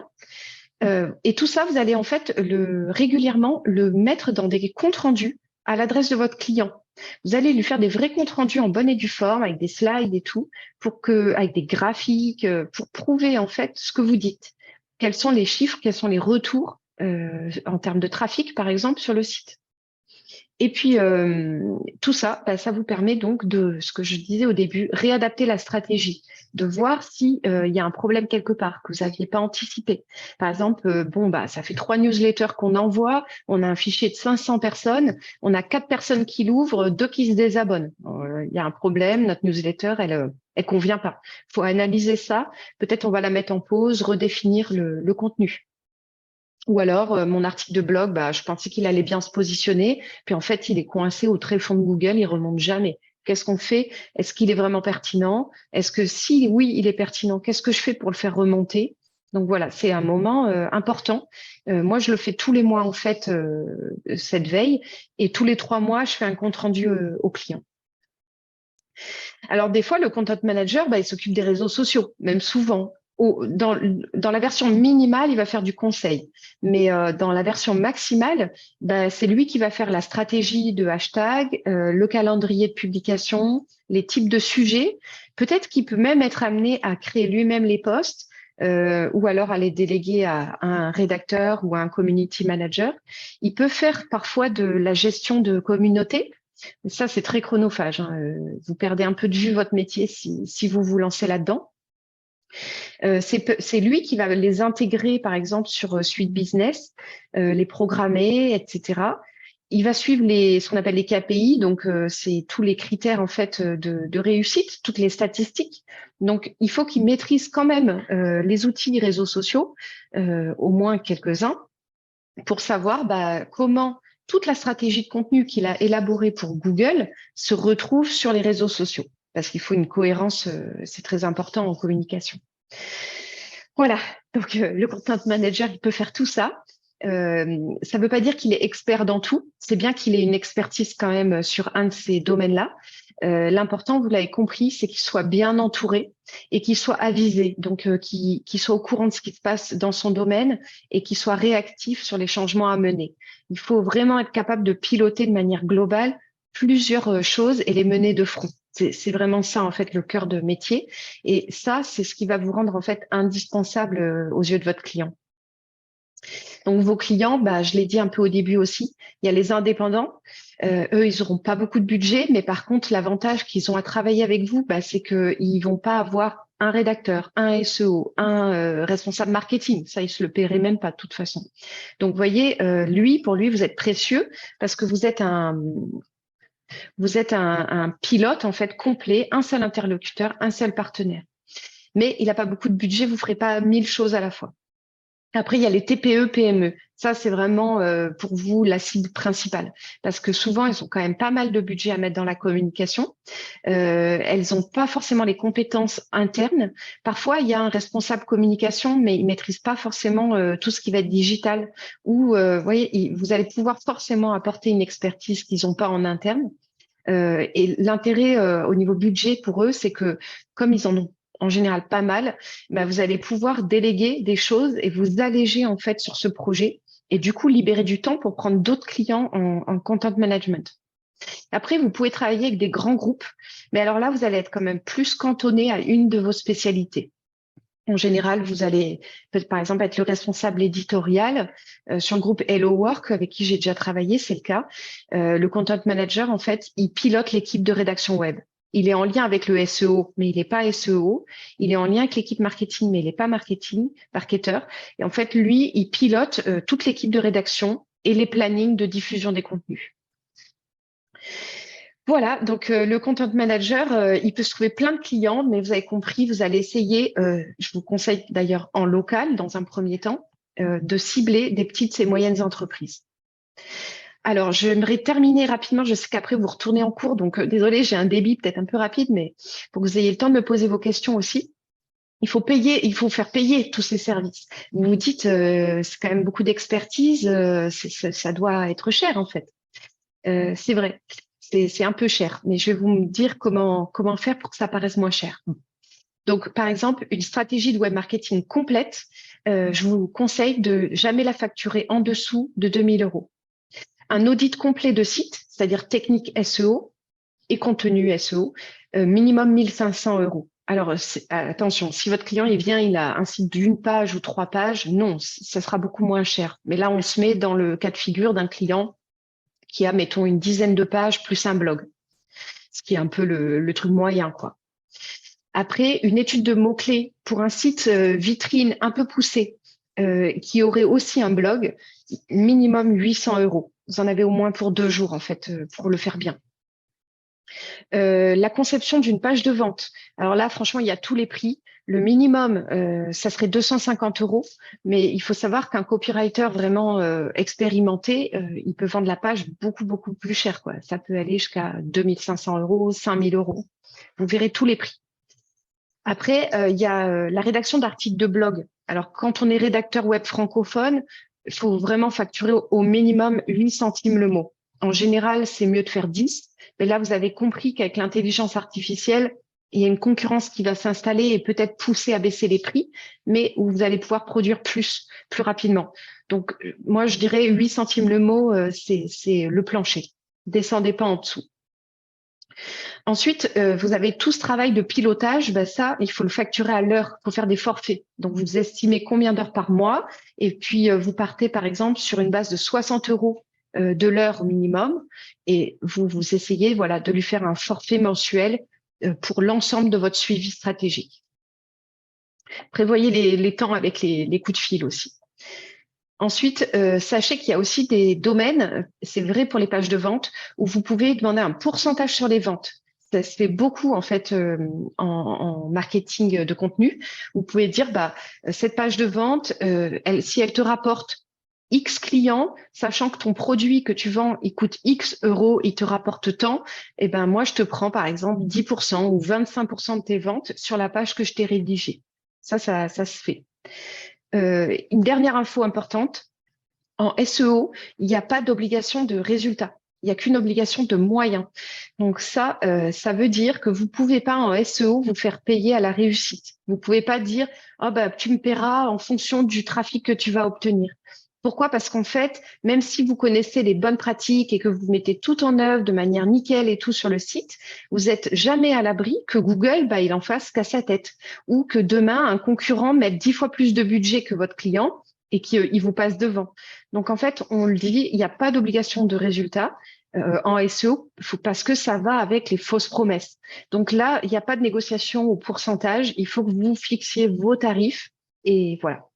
Et tout ça, vous allez en fait régulièrement le mettre dans des comptes rendus à l'adresse de votre client. Vous allez lui faire des vrais comptes rendus en bonne et due forme, avec des slides et tout, avec des graphiques, pour prouver en fait ce que vous dites. Quels sont les chiffres, quels sont les retours en termes de trafic, par exemple, sur le site. Et puis, tout ça, ça vous permet donc de, ce que je disais au début, réadapter la stratégie, de voir s'il y a un problème quelque part que vous n'aviez pas anticipé. Par exemple, ça fait 3 newsletters qu'on envoie, on a un fichier de 500 personnes, on a 4 personnes qui l'ouvrent, 2 qui se désabonnent. Il y a un problème, notre newsletter, elle convient pas. Il faut analyser ça. Peut-être on va la mettre en pause, redéfinir le contenu. Ou alors, mon article de blog, je pensais qu'il allait bien se positionner, puis en fait, il est coincé au tréfonds de Google, il remonte jamais. Qu'est-ce qu'on fait? Est-ce qu'il est vraiment pertinent? Est-ce que si oui, il est pertinent, qu'est-ce que je fais pour le faire remonter? Donc voilà, c'est un moment important. Moi, je le fais tous les mois en fait, cette veille, et tous les 3 mois, je fais un compte rendu au client. Alors des fois, le content manager, il s'occupe des réseaux sociaux, même souvent. Dans la version minimale, il va faire du conseil. Mais dans la version maximale, c'est lui qui va faire la stratégie de hashtag, le calendrier de publication, les types de sujets. Peut-être qu'il peut même être amené à créer lui-même les posts ou alors à les déléguer à un rédacteur ou à un community manager. Il peut faire parfois de la gestion de communauté. Ça, c'est très chronophage, hein. Vous perdez un peu de vue votre métier si vous vous lancez là-dedans. C'est lui qui va les intégrer, par exemple, sur Suite Business, les programmer, etc. Il va suivre ce qu'on appelle les KPI, donc c'est tous les critères en fait de réussite, toutes les statistiques. Donc, il faut qu'il maîtrise quand même les outils réseaux sociaux, au moins quelques-uns, pour savoir comment toute la stratégie de contenu qu'il a élaborée pour Google se retrouve sur les réseaux sociaux. Parce qu'il faut une cohérence, c'est très important en communication. Voilà, donc le content manager, il peut faire tout ça. Ça ne veut pas dire qu'il est expert dans tout. C'est bien qu'il ait une expertise quand même sur un de ces domaines-là. L'important, vous l'avez compris, c'est qu'il soit bien entouré et qu'il soit avisé, donc qu'il soit au courant de ce qui se passe dans son domaine et qu'il soit réactif sur les changements à mener. Il faut vraiment être capable de piloter de manière globale plusieurs choses et les mener de front. C'est vraiment ça, en fait, le cœur de métier. Et ça, c'est ce qui va vous rendre, en fait, indispensable aux yeux de votre client. Donc, vos clients, je l'ai dit un peu au début aussi, il y a les indépendants. Eux, ils n'auront pas beaucoup de budget, mais par contre, l'avantage qu'ils ont à travailler avec vous, c'est qu'ils ne vont pas avoir un rédacteur, un SEO, un responsable marketing. Ça, ils se le paieraient même pas de toute façon. Donc, vous voyez, pour lui, vous êtes précieux parce que vous êtes un pilote en fait complet, un seul interlocuteur, un seul partenaire. Mais il n'a pas beaucoup de budget, vous ne ferez pas 1000 choses à la fois. Après, il y a les TPE, PME. Ça, c'est vraiment pour vous la cible principale. Parce que souvent, ils ont quand même pas mal de budget à mettre dans la communication. Elles n'ont pas forcément les compétences internes. Parfois, il y a un responsable communication, mais il ne maîtrise pas forcément tout ce qui va être digital. Ou, vous voyez, vous allez pouvoir forcément apporter une expertise qu'ils n'ont pas en interne. Et l'intérêt au niveau budget pour eux, c'est que comme ils en ont en général pas mal, vous allez pouvoir déléguer des choses et vous alléger en fait sur ce projet et du coup libérer du temps pour prendre d'autres clients en content management. Après, vous pouvez travailler avec des grands groupes, mais alors là, vous allez être quand même plus cantonné à une de vos spécialités. En général, vous allez, par exemple, être le responsable éditorial sur le groupe Hello Work, avec qui j'ai déjà travaillé, c'est le cas. Le content manager, en fait, il pilote l'équipe de rédaction web. Il est en lien avec le SEO, mais il n'est pas SEO. Il est en lien avec l'équipe marketing, mais il n'est pas marketeur. Et en fait, lui, il pilote toute l'équipe de rédaction et les plannings de diffusion des contenus. Voilà, donc le content manager, il peut se trouver plein de clients, mais vous avez compris, vous allez essayer, je vous conseille d'ailleurs en local dans un premier temps, de cibler des petites et moyennes entreprises. Alors, j'aimerais terminer rapidement, je sais qu'après vous retournez en cours, donc désolé, j'ai un débit peut-être un peu rapide, mais pour que vous ayez le temps de me poser vos questions aussi. Il faut faire payer tous ces services. Vous vous dites, c'est quand même beaucoup d'expertise, ça doit être cher en fait. C'est vrai. c'est un peu cher, mais je vais vous dire comment faire pour que ça paraisse moins cher. Donc, par exemple, une stratégie de web marketing complète, je vous conseille de jamais la facturer en dessous de 2 000 euros. Un audit complet de site, c'est-à-dire technique SEO et contenu SEO, minimum 1 500 euros. Alors, attention, si votre client il vient, il a un site d'une page ou 3 pages, non, ça sera beaucoup moins cher. Mais là, on se met dans le cas de figure d'un client qui a, mettons, une dizaine de pages plus un blog, ce qui est un peu le truc moyen, quoi. Après, une étude de mots-clés pour un site vitrine un peu poussé, qui aurait aussi un blog, minimum 800 euros. Vous en avez au moins pour 2 jours, en fait, pour le faire bien. La conception d'une page de vente. Alors là, franchement, il y a tous les prix. Le minimum, ça serait 250 euros, mais il faut savoir qu'un copywriter vraiment expérimenté, il peut vendre la page beaucoup, beaucoup plus cher, quoi. Ça peut aller jusqu'à 2 500 euros, 5 000 euros. Vous verrez tous les prix. Après, il y a la rédaction d'articles de blog. Alors, quand on est rédacteur web francophone, il faut vraiment facturer au minimum 8 centimes le mot. En général, c'est mieux de faire 10. Mais là, vous avez compris qu'avec l'intelligence artificielle, il y a une concurrence qui va s'installer et peut-être pousser à baisser les prix, mais où vous allez pouvoir produire plus rapidement. Donc, moi, je dirais 8 centimes le mot, c'est le plancher. Descendez pas en dessous. Ensuite, vous avez tout ce travail de pilotage. Ben ça, il faut le facturer à l'heure. Il faut faire des forfaits. Donc, vous estimez combien d'heures par mois. Et puis, vous partez, par exemple, sur une base de 60 euros de l'heure minimum. Et vous essayez voilà, de lui faire un forfait mensuel pour l'ensemble de votre suivi stratégique. Prévoyez les temps avec les coups de fil aussi. Ensuite, sachez qu'il y a aussi des domaines, c'est vrai pour les pages de vente, où vous pouvez demander un pourcentage sur les ventes. Ça se fait beaucoup en fait en marketing de contenu. Vous pouvez dire, bah, cette page de vente, si elle te rapporte X clients, sachant que ton produit que tu vends, il coûte X euros, il te rapporte tant, eh ben moi je te prends par exemple 10% ou 25% de tes ventes sur la page que je t'ai rédigée. Ça se fait. Une dernière info importante, en SEO, il n'y a pas d'obligation de résultat. Il n'y a qu'une obligation de moyens. Donc ça veut dire que vous ne pouvez pas en SEO vous faire payer à la réussite. Vous ne pouvez pas dire oh, bah, tu me paieras en fonction du trafic que tu vas obtenir. Pourquoi? Parce qu'en fait, même si vous connaissez les bonnes pratiques et que vous mettez tout en œuvre de manière nickel et tout sur le site, vous n'êtes jamais à l'abri que Google, bah, il en fasse qu'à sa tête, ou que demain, un concurrent mette 10 fois plus de budget que votre client et qu'il vous passe devant. Donc, en fait, on le dit, il n'y a pas d'obligation de résultat en SEO parce que ça va avec les fausses promesses. Donc là, il n'y a pas de négociation au pourcentage. Il faut que vous fixiez vos tarifs et voilà.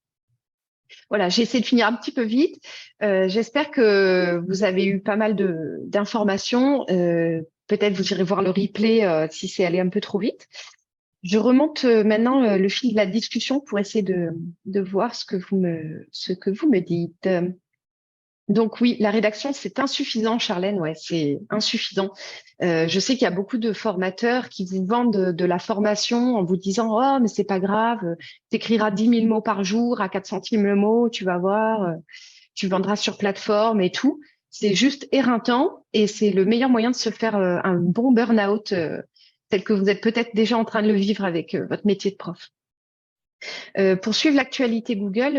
Voilà, j'ai essayé de finir un petit peu vite. J'espère que vous avez eu pas mal d'informations. Peut-être vous irez voir le replay si c'est allé un peu trop vite. Je remonte maintenant le fil de la discussion pour essayer de voir ce que vous me dites. Donc oui, la rédaction, c'est insuffisant, Charlène, ouais, c'est insuffisant. Je sais qu'il y a beaucoup de formateurs qui vous vendent de la formation en vous disant oh mais c'est pas grave, t'écriras 10 000 mots par jour à 4 centimes le mot, tu vas voir, tu vendras sur plateforme et tout. C'est juste éreintant et c'est le meilleur moyen de se faire un bon burn-out tel que vous êtes peut-être déjà en train de le vivre avec votre métier de prof. Pour suivre l'actualité Google,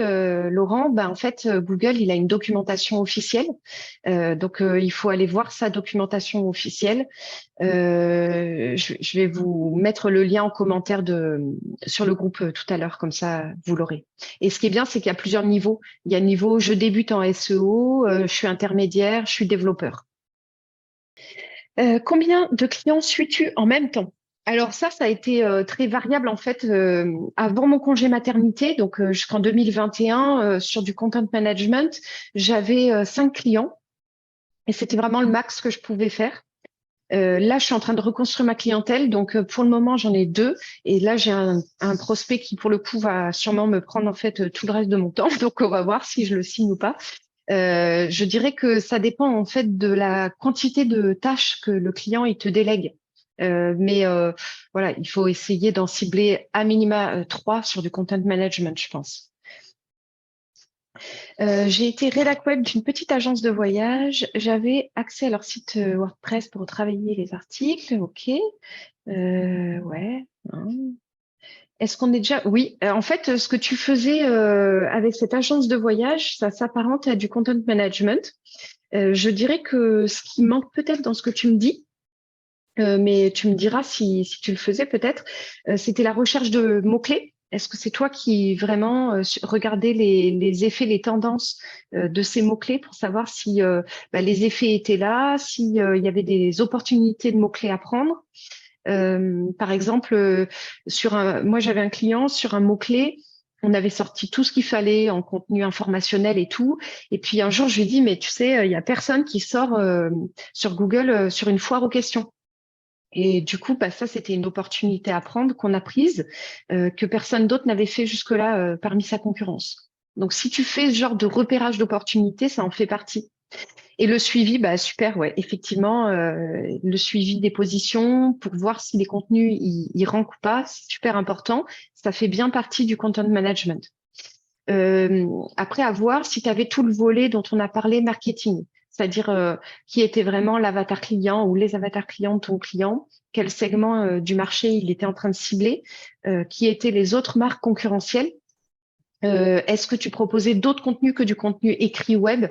Laurent, en fait, Google, il a une documentation officielle. Donc, il faut aller voir sa documentation officielle. Je vais vous mettre le lien en commentaire sur le groupe tout à l'heure, comme ça, vous l'aurez. Et ce qui est bien, c'est qu'il y a plusieurs niveaux. Il y a le niveau, je débute en SEO, je suis intermédiaire, je suis développeur. Combien de clients suis-tu en même temps? Alors ça a été très variable en fait. Avant mon congé maternité, donc jusqu'en 2021, sur du content management, j'avais 5 clients et c'était vraiment le max que je pouvais faire. Là, je suis en train de reconstruire ma clientèle, donc pour le moment, j'en ai 2. Et là, j'ai un prospect qui, pour le coup, va sûrement me prendre en fait tout le reste de mon temps. Donc, on va voir si je le signe ou pas. Je dirais que ça dépend en fait de la quantité de tâches que le client il te délègue. Mais voilà, il faut essayer d'en cibler à minima 3 sur du content management, je pense. J'ai été rédac web d'une petite agence de voyage. J'avais accès à leur site WordPress pour travailler les articles. OK. Ouais. Hein. Est-ce qu'on est déjà... Oui, en fait, ce que tu faisais avec cette agence de voyage, ça s'apparente à du content management. Je dirais que ce qui manque peut-être dans ce que tu me dis, mais tu me diras si tu le faisais peut-être, c'était la recherche de mots-clés. Est-ce que c'est toi qui vraiment regardais les effets, les tendances de ces mots-clés pour savoir si les effets étaient là, s'il y avait des opportunités de mots-clés à prendre? Par exemple, moi j'avais un client sur un mot-clé, on avait sorti tout ce qu'il fallait en contenu informationnel et tout. Et puis un jour, je lui ai dit, mais tu sais, il y a personne qui sort sur Google sur une foire aux questions. Et du coup, ça, c'était une opportunité à prendre qu'on a prise, que personne d'autre n'avait fait jusque-là parmi sa concurrence. Donc, si tu fais ce genre de repérage d'opportunités, ça en fait partie. Et le suivi, super, ouais, effectivement, le suivi des positions pour voir si les contenus ils rankent ou pas, c'est super important. Ça fait bien partie du content management. Après, à voir si tu avais tout le volet dont on a parlé, marketing, c'est-à-dire qui était vraiment l'avatar client ou les avatars clients de ton client, quel segment du marché il était en train de cibler, qui étaient les autres marques concurrentielles. Est-ce que tu proposais d'autres contenus que du contenu écrit web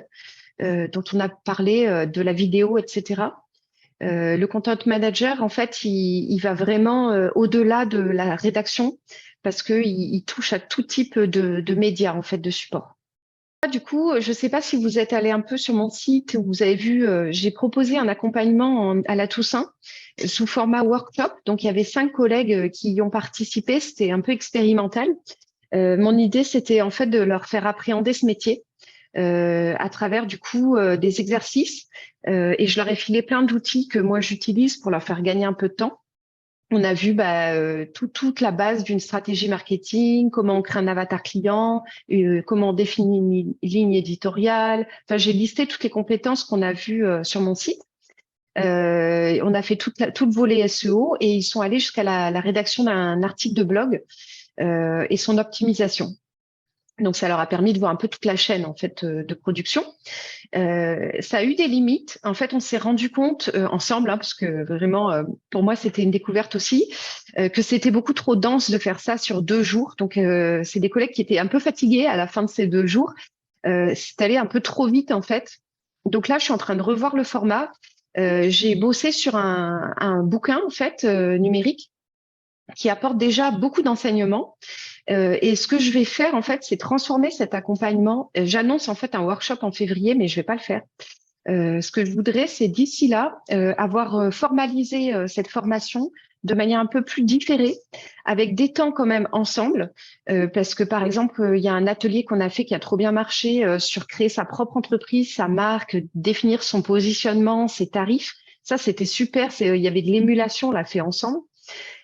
dont on a parlé, de la vidéo, etc. Le content manager, en fait, il va vraiment au-delà de la rédaction parce qu'il touche à tout type de médias, en fait, de support. Du coup, je ne sais pas si vous êtes allé un peu sur mon site où vous avez vu, j'ai proposé un accompagnement à la Toussaint sous format workshop. Donc, il y avait 5 collègues qui y ont participé. C'était un peu expérimental. Mon idée, c'était en fait de leur faire appréhender ce métier à travers du coup des exercices et je leur ai filé plein d'outils que moi j'utilise pour leur faire gagner un peu de temps. On a vu toute la base d'une stratégie marketing, comment on crée un avatar client, comment on définit une ligne éditoriale. Enfin, j'ai listé toutes les compétences qu'on a vues sur mon site. On a fait tout le volet SEO et ils sont allés jusqu'à la rédaction d'un article de blog et son optimisation. Donc, ça leur a permis de voir un peu toute la chaîne en fait de production. Ça a eu des limites. En fait, on s'est rendu compte ensemble, parce que vraiment, pour moi, c'était une découverte aussi, que c'était beaucoup trop dense de faire ça sur 2 jours. Donc, c'est des collègues qui étaient un peu fatigués à la fin de ces 2 jours. C'est allé un peu trop vite en fait. Donc là, je suis en train de revoir le format. J'ai bossé sur un bouquin en fait numérique qui apporte déjà beaucoup d'enseignements. Et ce que je vais faire, en fait, c'est transformer cet accompagnement. J'annonce en fait un workshop en février, mais je vais pas le faire. Ce que je voudrais, c'est d'ici là avoir formalisé cette formation de manière un peu plus différée, avec des temps quand même ensemble, parce que par exemple, il y a un atelier qu'on a fait qui a trop bien marché sur créer sa propre entreprise, sa marque, définir son positionnement, ses tarifs. Ça, c'était super. Il y avait de l'émulation, on l'a fait ensemble.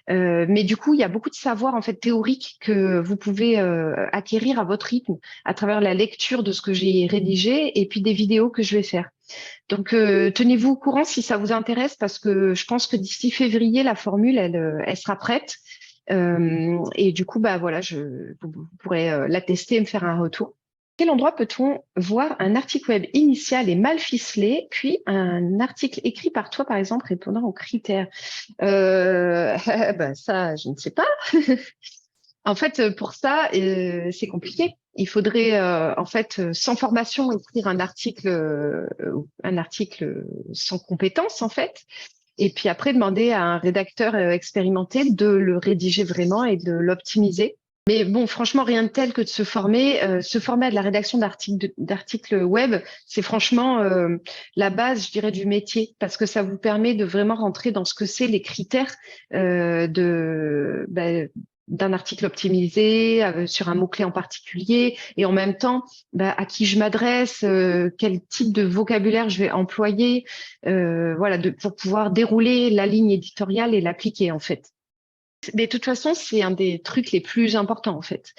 Mais du coup, il y a beaucoup de savoir en fait théorique que vous pouvez acquérir à votre rythme à travers la lecture de ce que j'ai rédigé et puis des vidéos que je vais faire. Donc, tenez-vous au courant si ça vous intéresse parce que je pense que d'ici février, la formule, elle sera prête. Et du coup, voilà, vous pourrez la tester et me faire un retour. À quel endroit peut-on voir un article web initial et mal ficelé, puis un article écrit par toi, par exemple, répondant aux critères? Ça, je ne sais pas. En fait, pour ça, c'est compliqué. Il faudrait, en fait, sans formation, écrire un article sans compétences, en fait. Et puis après, demander à un rédacteur expérimenté de le rédiger vraiment et de l'optimiser. Mais bon, franchement, rien de tel que de se former. Se former à de la rédaction d'articles web, c'est franchement la base, je dirais, du métier, parce que ça vous permet de vraiment rentrer dans ce que c'est les critères d'un article optimisé sur un mot-clé en particulier, et en même temps, à qui je m'adresse, quel type de vocabulaire je vais employer, voilà, pour pouvoir dérouler la ligne éditoriale et l'appliquer en fait. Mais de toute façon, c'est un des trucs les plus importants, en fait.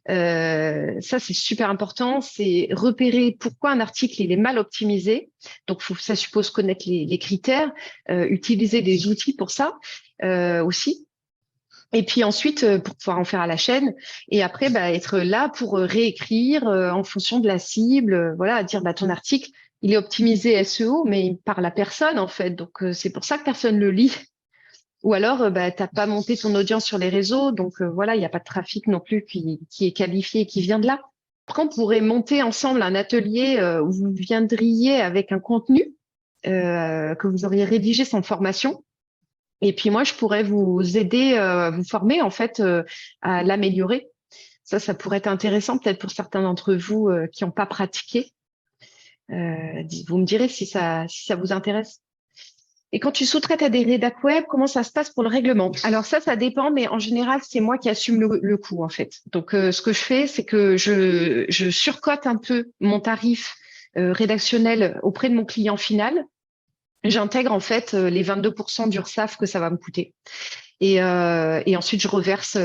Ça, c'est super important. C'est repérer pourquoi un article il est mal optimisé. Donc, ça suppose connaître les critères, utiliser des outils pour ça aussi. Et puis ensuite, pour pouvoir en faire à la chaîne. Et après, être là pour réécrire en fonction de la cible. Voilà, dire, ton article, il est optimisé SEO, mais par la personne, en fait. Donc, c'est pour ça que personne le lit. Ou alors, t'as pas monté ton audience sur les réseaux. Donc, voilà, il n'y a pas de trafic non plus qui est qualifié et qui vient de là. Après, on pourrait monter ensemble un atelier où vous viendriez avec un contenu que vous auriez rédigé sans formation. Et puis moi, je pourrais vous aider, vous former en fait à l'améliorer. Ça pourrait être intéressant peut-être pour certains d'entre vous qui n'ont pas pratiqué. Vous me direz si ça vous intéresse. Et quand tu sous-traites à des rédacs web, comment ça se passe pour le règlement? Alors ça dépend, mais en général, c'est moi qui assume le coût en fait. Donc ce que je fais, c'est que je surcote un peu mon tarif rédactionnel auprès de mon client final. J'intègre en fait les 22% d'URSSAF que ça va me coûter. Et ensuite, je reverse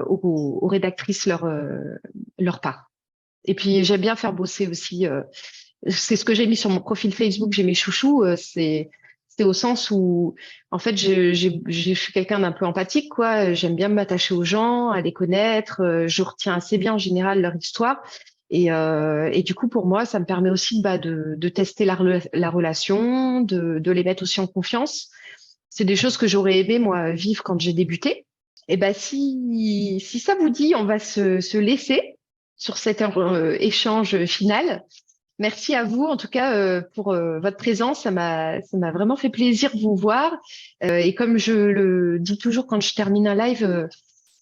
aux rédactrices leur part. Et puis, j'aime bien faire bosser aussi. C'est ce que j'ai mis sur mon profil Facebook, j'ai mes chouchous. C'est au sens où, en fait, je suis quelqu'un d'un peu empathique, quoi. J'aime bien m'attacher aux gens, à les connaître. Je retiens assez bien en général leur histoire. Et du coup, pour moi, ça me permet aussi de tester la relation, de les mettre aussi en confiance. C'est des choses que j'aurais aimé, moi, vivre quand j'ai débuté. Et si ça vous dit, on va se laisser sur cet échange final. Merci à vous, en tout cas, pour votre présence. Ça m'a vraiment fait plaisir de vous voir. Et comme je le dis toujours quand je termine un live,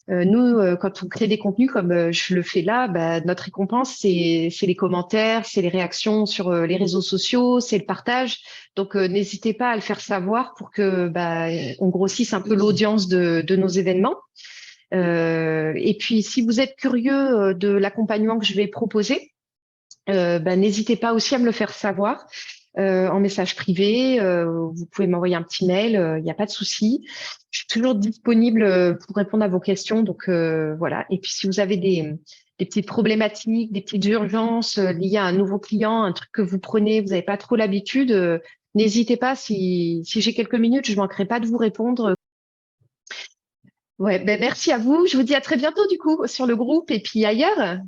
nous, quand on crée des contenus comme je le fais là, notre récompense, c'est les commentaires, c'est les réactions sur les réseaux sociaux, c'est le partage. Donc, n'hésitez pas à le faire savoir pour que on grossisse un peu l'audience de nos événements. Et puis, si vous êtes curieux de l'accompagnement que je vais proposer, n'hésitez pas aussi à me le faire savoir en message privé. Vous pouvez m'envoyer un petit mail, il n'y a pas de souci. Je suis toujours disponible pour répondre à vos questions. Donc voilà. Et puis si vous avez des petites problématiques, des petites urgences liées à un nouveau client, un truc que vous prenez, vous n'avez pas trop l'habitude, n'hésitez pas. Si j'ai quelques minutes, je ne manquerai pas de vous répondre. Ouais, merci à vous. Je vous dis à très bientôt du coup sur le groupe et puis ailleurs.